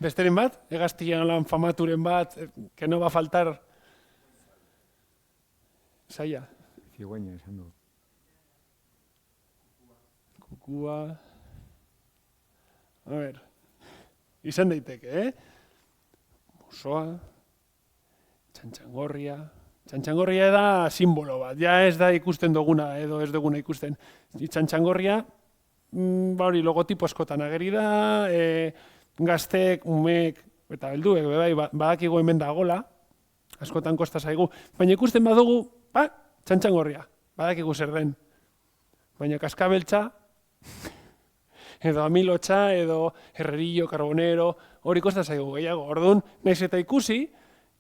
Besteren bat, egaztian lan famaturen bat, que no va a faltar saia. Zigüeña esan du. Kukua... A ver, izan daiteke, Musoa, txantxangorria... Txantxangorria da simbolo bat, ja ez da ikusten duguna edo ez duguna ikusten. Txantxangorria, hori logotipo askotan ageri da, gaztek, umek, eta helduek, bai, badakigu hemen dagola, askotan kosta zaigu, baina ikusten badugu, txantxangorria, badakigu zer den. Baina kaskabeltza, edo amilotxa, edo herrerillo, carbonero, hori kosta zaigu gehiago. Orduan, naiz eta ikusi,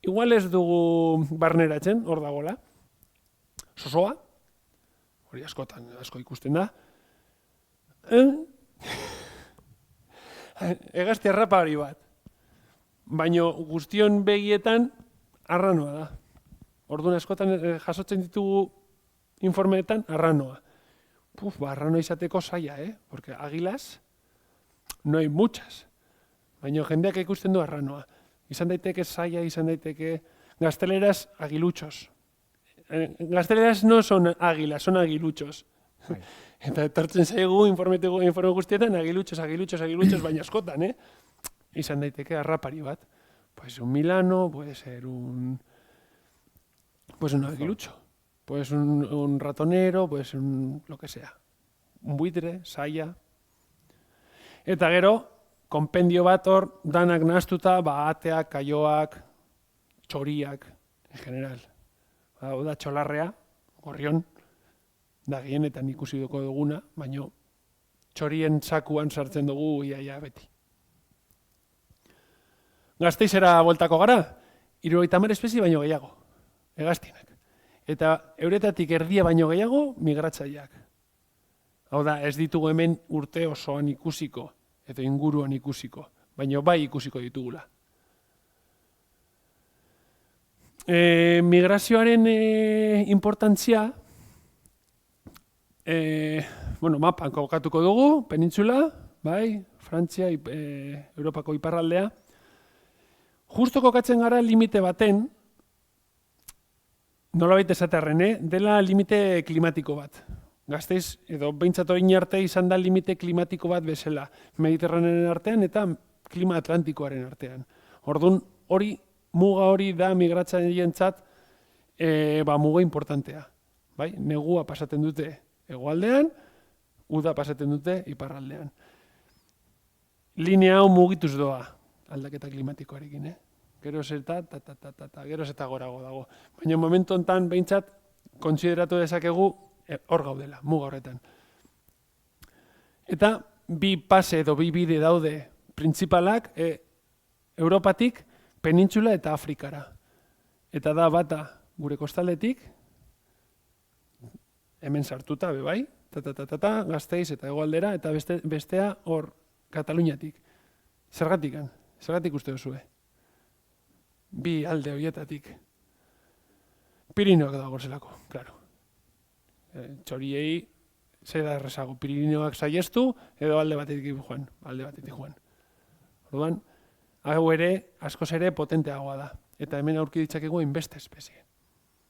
igual ez dugu barneratzen, hor dagoela. Sosoa, hori askotan, asko ikusten da. Hegazti arrapa hori bat. Baina guztion begietan arranoa da. Orduan askotan jasotzen ditugu informeetan arranoa. Arranoa izateko zaila, Porque águilas no hay muchas. Baina jendeak ikusten du arranoa. Izan daiteke zaila, izan daiteke... Gazteleraz, aguiluchos. Gazteleraz no son águilas, son aguiluchos. Eta etortzen zaigu informe guztietan aguiluchos, baina askotan, Izan daiteke arrapari bat. Puede ser un milano, puede ser un aguilucho. Puede ser un ratonero, puede ser lo que sea. Un buitre, saia. Eta gero, konpendio bat hor, danak nahaztuta, ateak, kaioak, txoriak, en general. Hau da txolarrea, gorrion, da gehienetan ikusi duguna, baino txorien sakuan sartzen dugu iaia beti. Gasteizera bueltako gara, 70 espezie baino gehiago, hegaztinak. Eta euretatik erdia baino gehiago, migratzaileak. Hau da, ez ditugu hemen urte osoan ikusiko, edo inguruan ikusiko, baino bai ikusiko ditugula. Migrazioaren importantzia, mapan kokatuko dugu, penintzula, bai, Frantzia, Europako iparraldea. Justo kokatzen gara limite baten, nolabait esatearren, dela limite klimatiko bat. Gasteiz, edo behintzat orain arte izan da limite klimatiko bat bezala, Mediterranearen artean eta klima atlantikoaren artean. Orduan, muga hori da migratzaileentzat muga importantea. Bai? Negua pasaten dute hegoaldean, uda pasaten dute iparraldean. Linea hau mugituz doa aldaketa klimatikoarekin, Geroz eta gorago dago. Baina momentu honetan behintzat kontsideratu dezakegu hor gaudela, muga horretan. Eta bi pase edo bi bide daude printzipalak Europatik penintzula eta Afrikara. Eta da bata gure kostaldetik, hemen sartuta, bai, Gasteiz eta hegoaldera, eta bestea hor Kataluniatik. Zergatik uste duzue? Bi alde horietatik. Pirineoak dago zelako, klaro. Txoriei, zer da errezago, Pirineoak saiestu, edo alde batetik joan. Orduan, hau ere, askoz ere potenteagoa da. Eta hemen aurki ditzakegu inbeste espezie.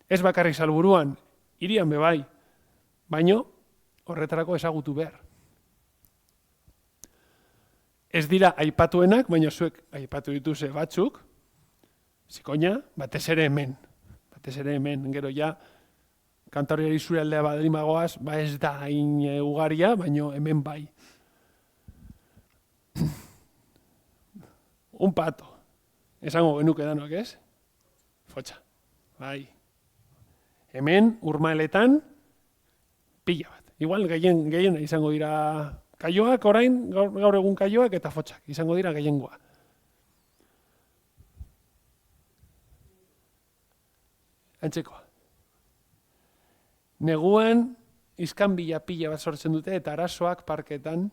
Ez bakarrik Salburuan, hirian bebai, baino horretarako ezagutu behar. Ez dira aipatuenak, baina zuek aipatu dituze batzuk, zikoina, batez ere hemen, gero ja, Kantabriari zure aldea badrimagoaz, ez da hain ugaria, baino hemen bai. Un pato, esango genuke danok, ez? Fotxa, bai. Hemen, Urmaeletan, pila bat. Igual gehien izango dira kaioak orain, gaur egun kaioak eta fotxak, izango dira gehiengoa. Antzekoa. Neguan, iskanbila pila bat sortzen dute eta arazoak parketan.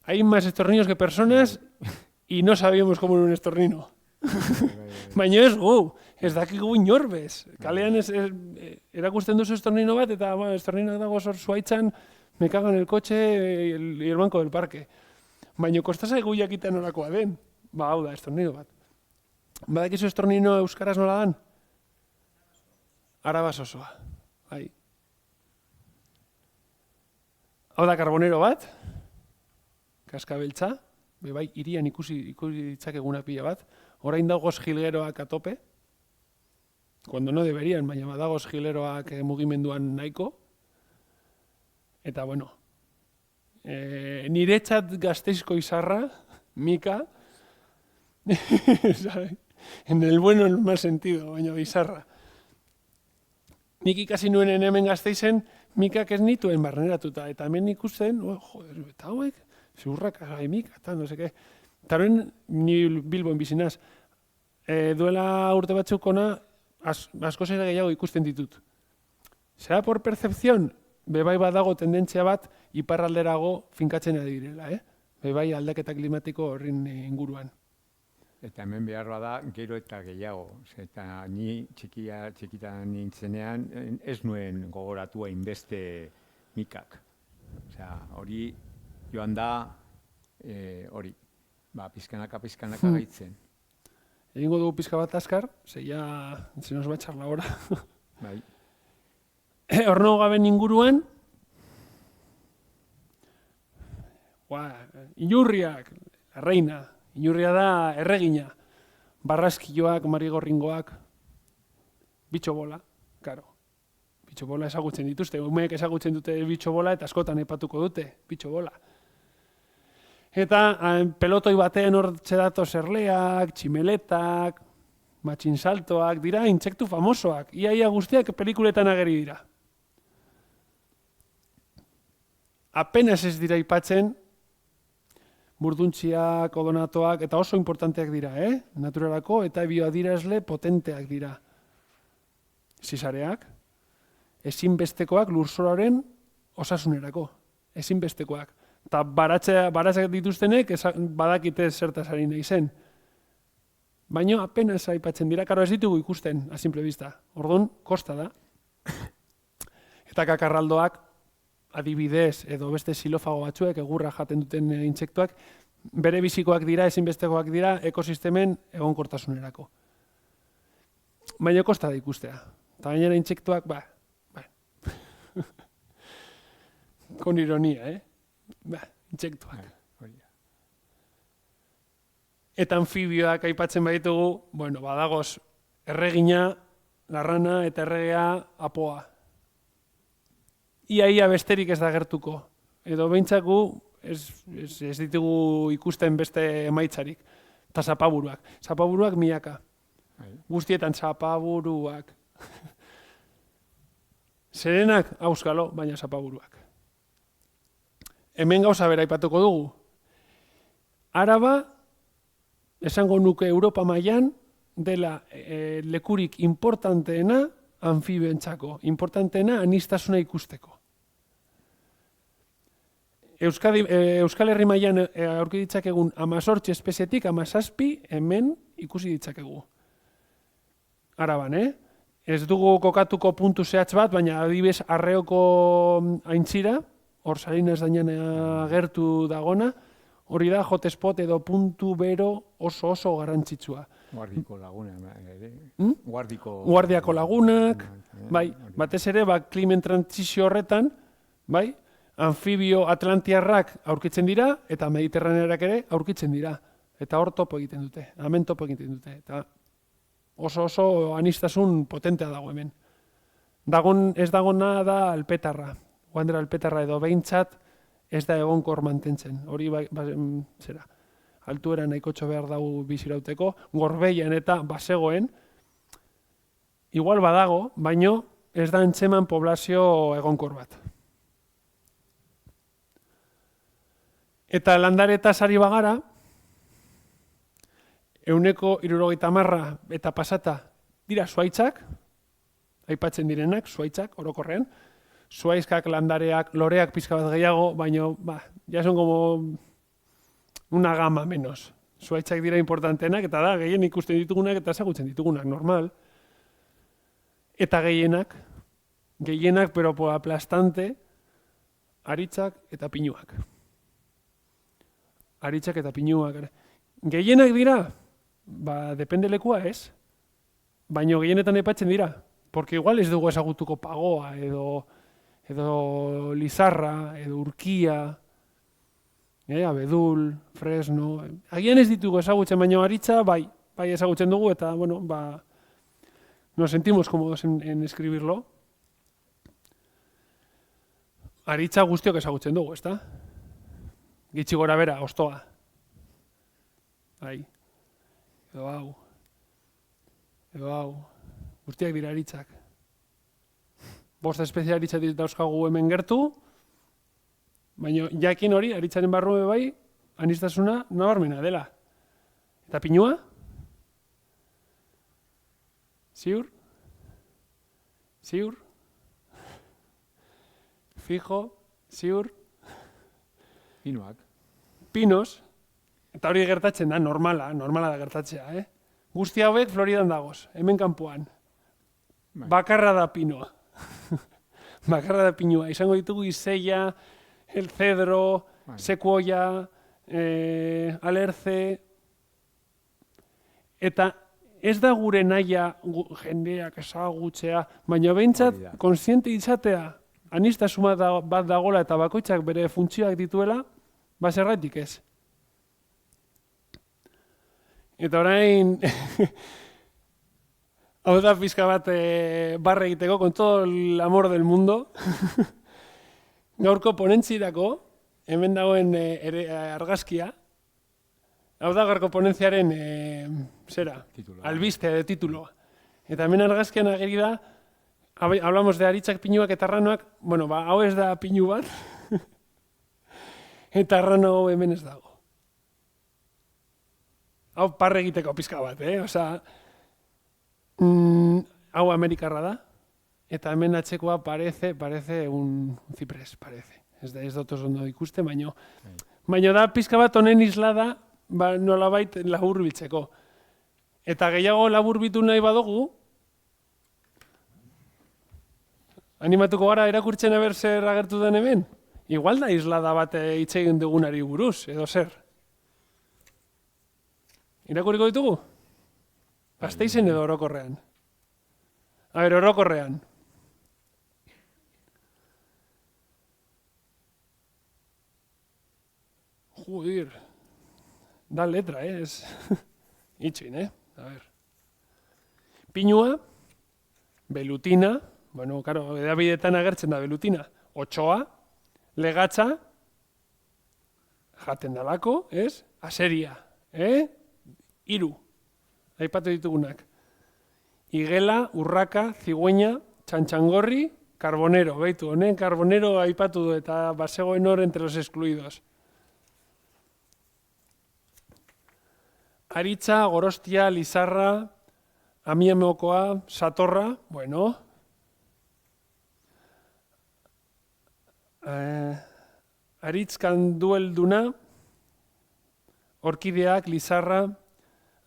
Hay más estorninos que personas y no sabíamos cómo era un estornino. Baina ez dakigu inorbez. Kalean erakusten duzu estornino bat eta estornino dago zuaitzan, me cagan el coche y el banco del parque. Baina kostazaigu jakitan orakoa den. Hau da, estornino bat. Badakizu estornino euskaraz nola dan? Arabaz osoa. Bai. Hau da karbonero bat, kaskabeltza, bai, irian ikusi ditzakeguna pila bat, orain dagoz jilgeroak atope, cuando no deberían, baina badagoz jilgeroak mugimenduan nahiko, eta bueno, niretzat Gasteizko izarra, Mika, en el bueno en el mal sentido, baina izarra. Nik ikasi nuenen hemen Gasteizen, Mikak ez nituen barneratuta, eta hemen ikusten, joder, eta hauek, zurrak Mika, eta no seke. Eta horren, ni Bilboen bizinaz, duela urte batzuk ona, asko zera gehiago ikusten ditut. Zera por percepción, bebai badago tendentzia bat, iparralderago finkatzen ari direla, bebai aldaketa klimatiko horren inguruan. Eta hemen behar da gero eta gehiago. Eta ni txikitan nintzenean ez nuen gogoratu hainbeste Mikak. Osea, hori joan da, hori, pizkanaka gaitzen. Egingo dugu pizka bat azkar, se nos va a echar la hora. Bai. Horno gaben inguruan, inurriak, la reina, inurria da erregina, barraskioak, marigorringoak, bitxobola, karo. Bitxobola ezagutzen dituzte, umeek ezagutzen dute bitxobola eta askotan epatuko dute, bitxobola. Eta pelotoi batean hortxe dato zerleak, tximeletak, matxinsaltoak, dira intsektu famosoak, iaia guztiak pelikuletan ageri dira. Apenas ez dira ipatzen, burduntziak, odonatoak, eta oso importanteak dira, naturalako, eta bioadirazle potenteak dira. Zizareak, ezinbestekoak lurzoruaren osasunerako, ezinbestekoak. Eta baratzak dituztenek badakite zertaz ari nahi zen. Baina apenas aipatzen dira, karo ez ditugu ikusten, a simple vista. Orduan, kosta da. Eta kakarraldoak, adibidez, edo beste silofago batzuek, egurra jaten duten intsektuak, bere bizikoak dira, ezinbestekoak dira, ekosistemen egonkortasunerako. Baina kosta da ikustea. Eta gainera intsektuak, con ironia, intsektuak. Eta anfibioak aipatzen baditugu, badagoz, erregina, larrana eta erregea apoa. Ia besterik ez da gertuko. Edo beintzaku ez ditugu ikusten beste emaitzarik. Eta zapaburuak. Zapaburuak milaka. Guztietan zapaburuak. Zerenak auskalo, baina zapaburuak. Hemen gauza bera aipatuko dugu. Araba, esango nuke Europa mailan dela lekurik importanteena anfibioentzako. Importanteena aniztasuna ikusteko. Euskal Herri mailan aurki ditzakegun 18 espezietik 17 hemen ikusi ditzakegu. Araban, Ez dugu kokatuko puntu zehatz bat, baina adibidez Arreoko aintzira, hor Salinas dainan agertu dagona, hori da hotspot edo puntu bero oso garrantzitsua. Guardiko laguna, Guardiako lagunak, bai, batez ere, klimen trantzizio horretan, bai, anfibio atlantiarrak aurkitzen dira, eta mediterranearak ere aurkitzen dira. Eta hor topo egiten dute, hemen topo egiten dute. Eta oso anistasun potentea dago hemen. Ez dagona da alpetarra, guandera alpetarra edo behintzat ez da egonkor mantentzen. Hori zera, altuera nahikotxo behar dago bizirauteko, gorbeian eta basegoen, igual badago, baino ez da antzeman poblazio egonkor bat. Eta landaretaz ari bagara, 170 eta pasata dira zuaitzak, aipatzen direnak, zuaitzak, orokorrean, zuaizkak, landareak, loreak pizka bat gehiago, baino, ya son como una gama menos. Zuaitzak dira importantenak, eta da, gehien ikusten ditugunak eta ezagutzen ditugunak, normal. Eta gehienak, pero aplastante, aritzak eta pinuak. Aritzak eta pinuak. Gehienak dira, depende lekua ez, baino gehienetan aipatzen dira. Porque igual ez dugu ezagutuko pagoa, edo lizarra, edo urkia, abedul, fresno. Agian ez ditugu ezagutzen, baina aritza bai ezagutzen dugu, eta, bueno, nos sentimos cómodos en escribirlo. Aritza guztiok ezagutzen dugu, ezta? Gitxi gora bera, ostoa. Bai. Edo hau. Guztiak dira aritzak. 5 espezie aritza dauzkagu hemen gertu, baina jakin hori, aritzaren barruan bai, aniztasuna nabarmena dela. Eta pinua? Ziur? Fijo? Ziur? Pinos? Eta hori gertatzen da, normala da gertatzea, Guzti hauek Floridan dagoz, hemen kanpoan. Bakarra da pinoa. Bakarra da pinua. Izango ditugu izeia, el cedro, sekuoia, alerce. Eta ez da gure naia jendeak ezagutzea, baina behintzat konsiente izatea, aniztasuna bat dagola eta bakoitzak bere funtzioak dituela, zergatik ez. Eta orain, hau da pizka bat barre egiteko, con todo el amor del mundo. Gaurko ponentzirako, hemen dagoen argazkia. Hau da gaurko ponentziaren, albiste de tituloa. Eta hemen argazkian ageri da, hablamos de aritzak, pinuak eta arranoak, bueno, hau ez da pinu bat, eta arrano hemen ez dago. Hau parre egiteko pizka bat, Osa, hau amerikarra da, eta hemen atzekoa parece un ciprés, parece. Ez dut oso ikuste, baina da pizka bat honen islada, nolabait labur biltzeko. Eta gehiago labur bitu nahi badugu, animatuko gara erakurtzen aber zer agertu den hemen? Igual da islada bat hitz egin dugunari buruz, edo zer? Irakurriko ditugu? Gasteizen edo orokorrean? A ber, orokorrean. Joder. Da letra, ez? Itxin, A ver. Pinua, belutina, bueno, karo, edabidetan agertzen da belutina. Otsoa, legatza, jaten dalako, ez? Aseria, Hiru, aipatu ditugunak. Igela, urraka, zigüeña, txantxangorri, carbonero. Beitu, honen carbonero aipatu du eta bazegoen hor entre los excluidos. Aritza, gorostia, lizarra, amiamokoa, satorra, bueno. Aritzkan duelduna, orkideak, lizarra,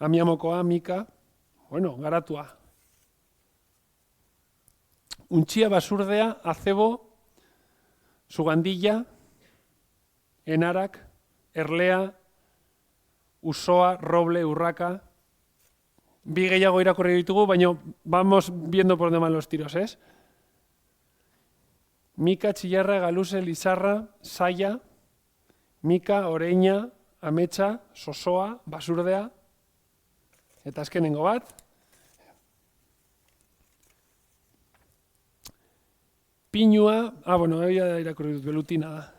amiamokoa, mika, bueno, garatua. Untxia, basurdea, acebo, sugandilla, enarak, erlea, usoa, roble, urraka. Bi gehiago irakurri ditugu, baina vamos viendo por demás los tiros, ¿es? Mika, txillarra, galuse, lizarra, saia, mika, oreina, ametsa, sosoa, basurdea, eta azkenengo bat. Pinua, bueno, había irakurri dut, belutina da.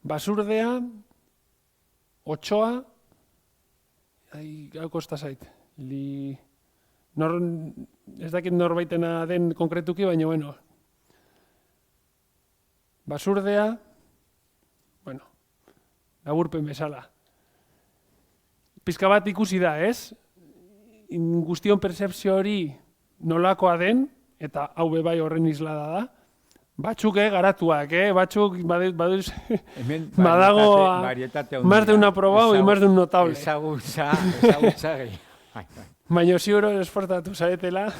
Basurdea, otsoa, hau kosta zait, ez dakit norbaitena den konkretuki, baina bueno. Basurdea, bueno, laburpen bezala. Pizka bat ikusi da, ez? Guztion percepzio hori nolakoa den, eta hau bai horren islada da. Batzuk garatuak, batzuk baduz badago más de un aprobado y más de un notable. Ezagutza gehi. Baina ziuro esfortatu zaretela.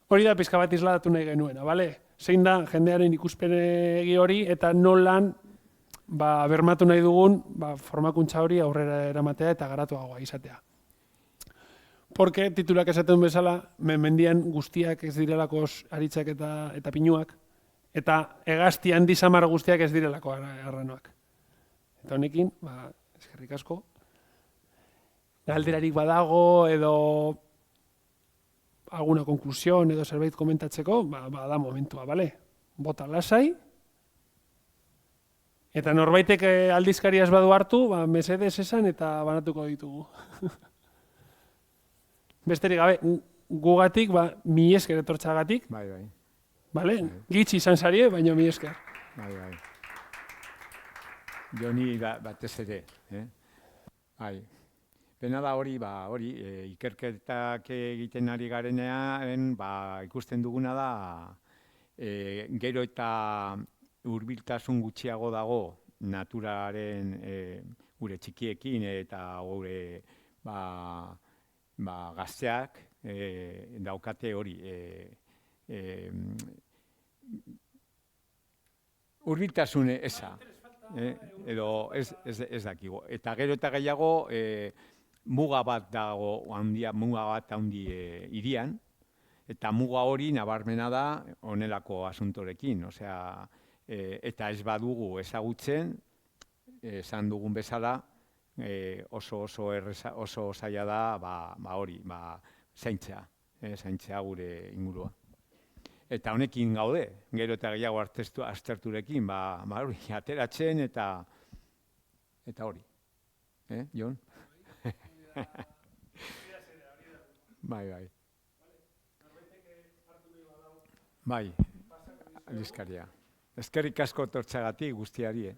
Hori da pizka bat isladatu nahi genuena, bale? Zein da jendearen ikuspegi hori eta nolan bermatu nahi dugun formakuntza hori aurrera eramatea eta garatuagoa izatea. Porque titulak esaten bezala, mendian guztiak ez direlako aritzak eta pinuak, eta hegazti handi samar guztiak ez direlako arranoak. Eta honekin, eskerrik asko, galderarik badago edo alguna konklusion edo zerbait komentatzeko, da momentua, bale? Bota lasai, eta norbaitek aldizkariaz badu hartu, mesedez esan eta banatuko ditugu. Besterik gabe, gugatik, mi esker etortzagatik. Bai. Bale? Gitxi izan zarie, baina mi esker. Bai. Joni batez ere. Bai. Pena da hori, ikerketak egiten ari garenean, ikusten duguna da, gero eta hurbiltasun gutxiago dago naturaren gure txikiekin eta gure gazteak daukate hori. Hurbiltasun eza, edo ez dakigu. Eta gero eta gehiago muga bat dago, muga bat handi hirian, eta muga hori nabarmena da honelako asuntorekin. Eta ez badugu ezagutzen, esan dugun bezala, oso zaila da hori, zaintzea gure ingurua. Eta honekin gaude, gero eta gehiago azterturekin, hori, ateratzen eta hori. Jon? Bai. Bai, aldizkaria. Eskerrik asko tortzagatik guztiari,